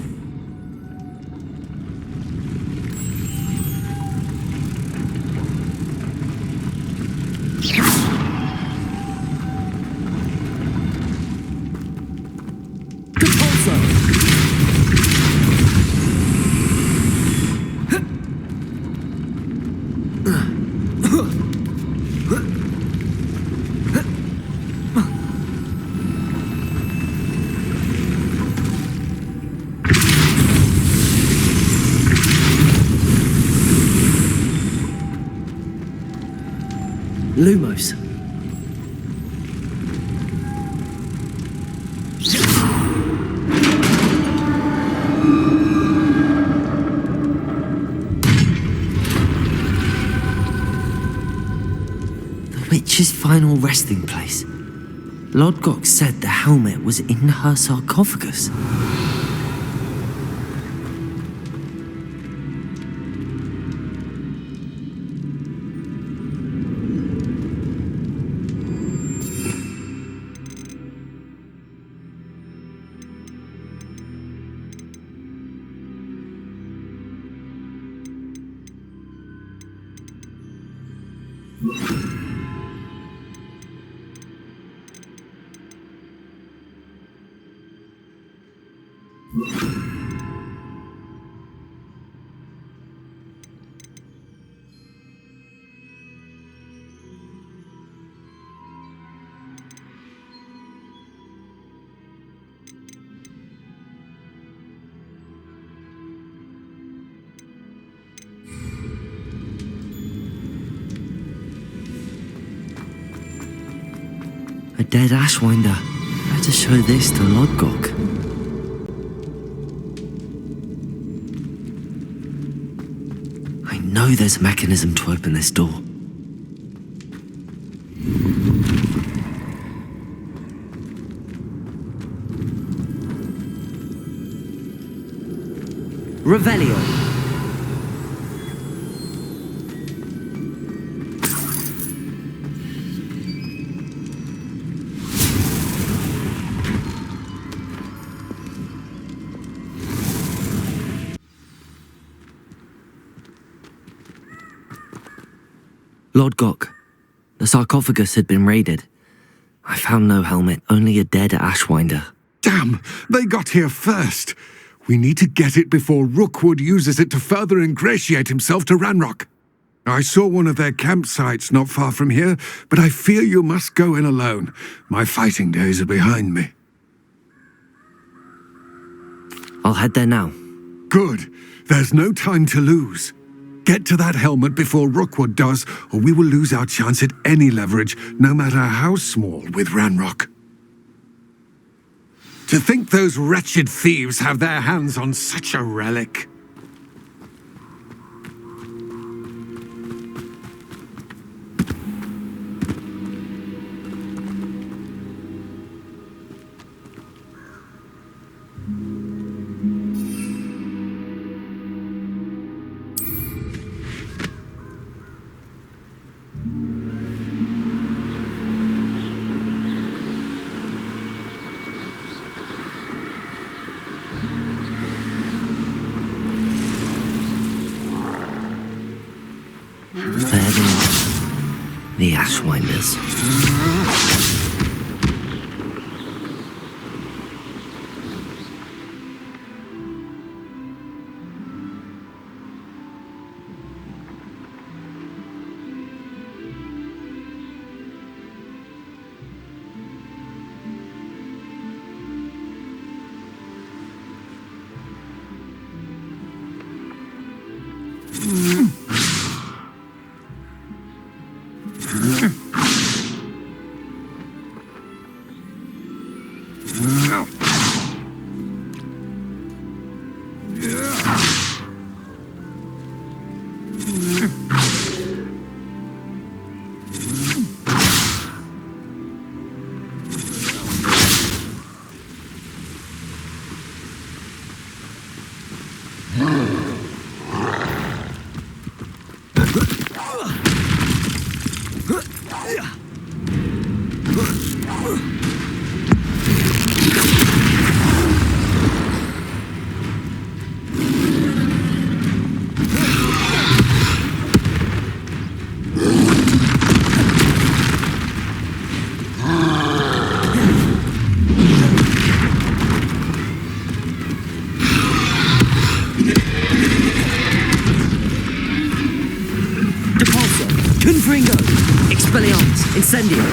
Lumos. The witch's final resting place. Lodgok said the helmet was in her sarcophagus. A dead Ashwinder. Better show this to Lodgok. I know there's a mechanism to open this door. Revelio. Lodgok, the sarcophagus had been raided. I found no helmet, only a dead Ashwinder. Damn, they got here first. We need to get it before Rookwood uses it to further ingratiate himself to Ranrock. I saw one of their campsites not far from here, but I fear you must go in alone. My fighting days are behind me. I'll head there now. Good. There's no time to lose. Get to that helmet before Rookwood does, or we will lose our chance at any leverage, no matter how small, with Ranrock. To think those wretched thieves have their hands on such a relic. The Ashwinders. Incendio!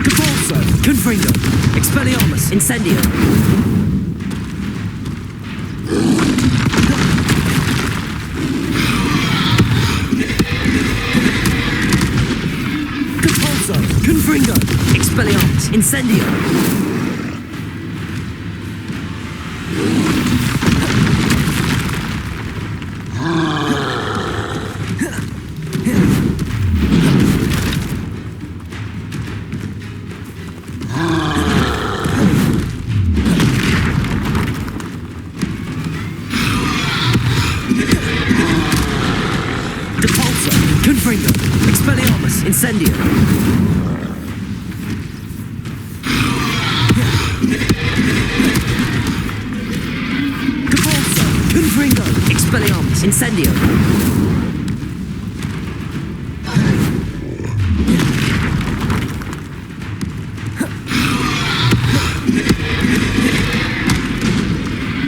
Capolso! Confringo! Expelliarmus! Incendio! Confringo! Expelliarmus! Incendio! Capolso! Confringo! Expelliarmus! Incendio! Confringo! Expelliarmus! Incendio!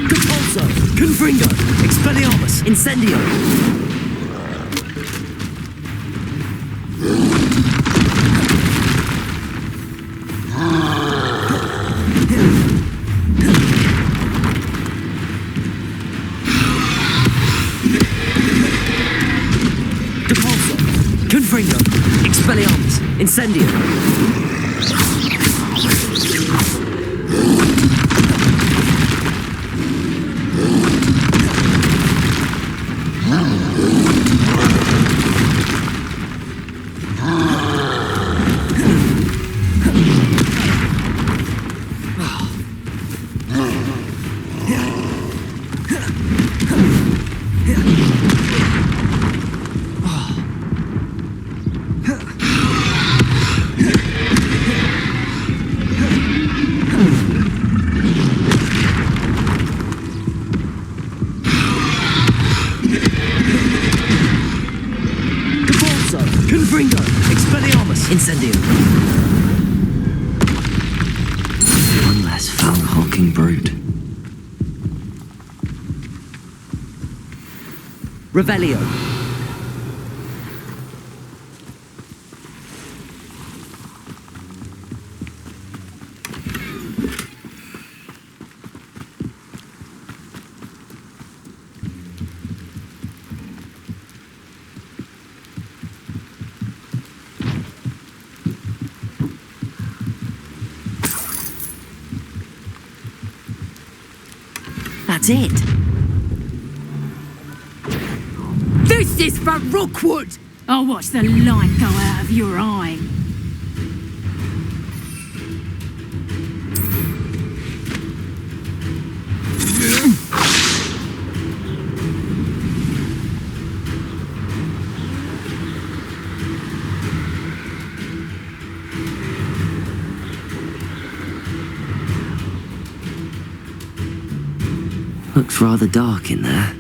Capolso! Confringo! Expelliarmus! Incendio! Confringo! Expelliarmus! Incendio! Confringo! Expelliarmus! Incendio! One less foul-hawking brute. Revelio! That's it. This is for Rookwood! I'll watch the light go out of your eye. Looks rather dark in there.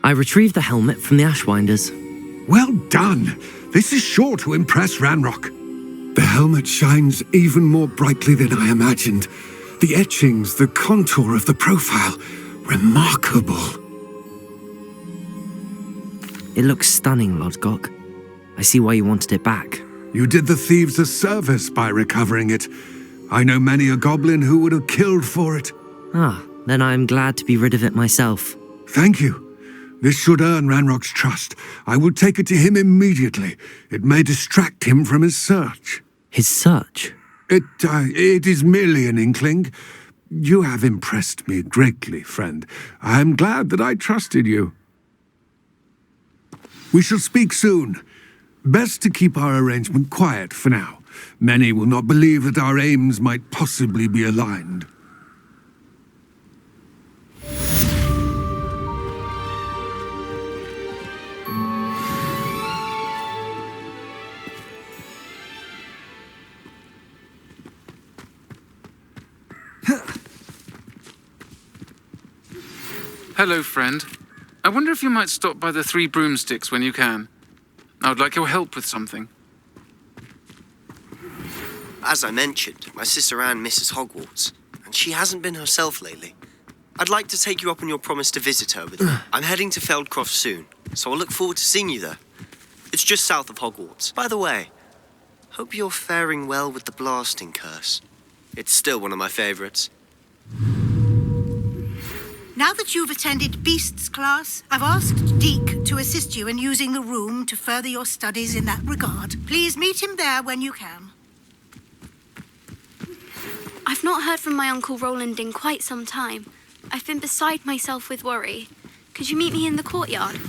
I retrieved the helmet from the Ashwinders. Well done! This is sure to impress Ranrock. The helmet shines even more brightly than I imagined. The etchings, the contour of the profile. Remarkable. It looks stunning, Lodgok. I see why you wanted it back. You did the thieves a service by recovering it. I know many a goblin who would have killed for it. Ah, then I am glad to be rid of it myself. Thank you. This should earn Ranrock's trust. I will take it to him immediately. It may distract him from his search. His search? It is merely an inkling. You have impressed me greatly, friend. I am glad that I trusted you. We shall speak soon. Best to keep our arrangement quiet for now. Many will not believe that our aims might possibly be aligned. Hello, friend. I wonder if you might stop by the Three Broomsticks when you can. I would like your help with something. As I mentioned, my sister Anne misses Hogwarts, and she hasn't been herself lately. I'd like to take you up on your promise to visit her with me. I'm heading to Feldcroft soon, so I'll look forward to seeing you there. It's just south of Hogwarts. By the way, hope you're faring well with the blasting curse. It's still one of my favorites. Now that you've attended Beasts class, I've asked Deke to assist you in using the room to further your studies in that regard. Please meet him there when you can. I've not heard from my Uncle Roland in quite some time. I've been beside myself with worry. Could you meet me in the courtyard?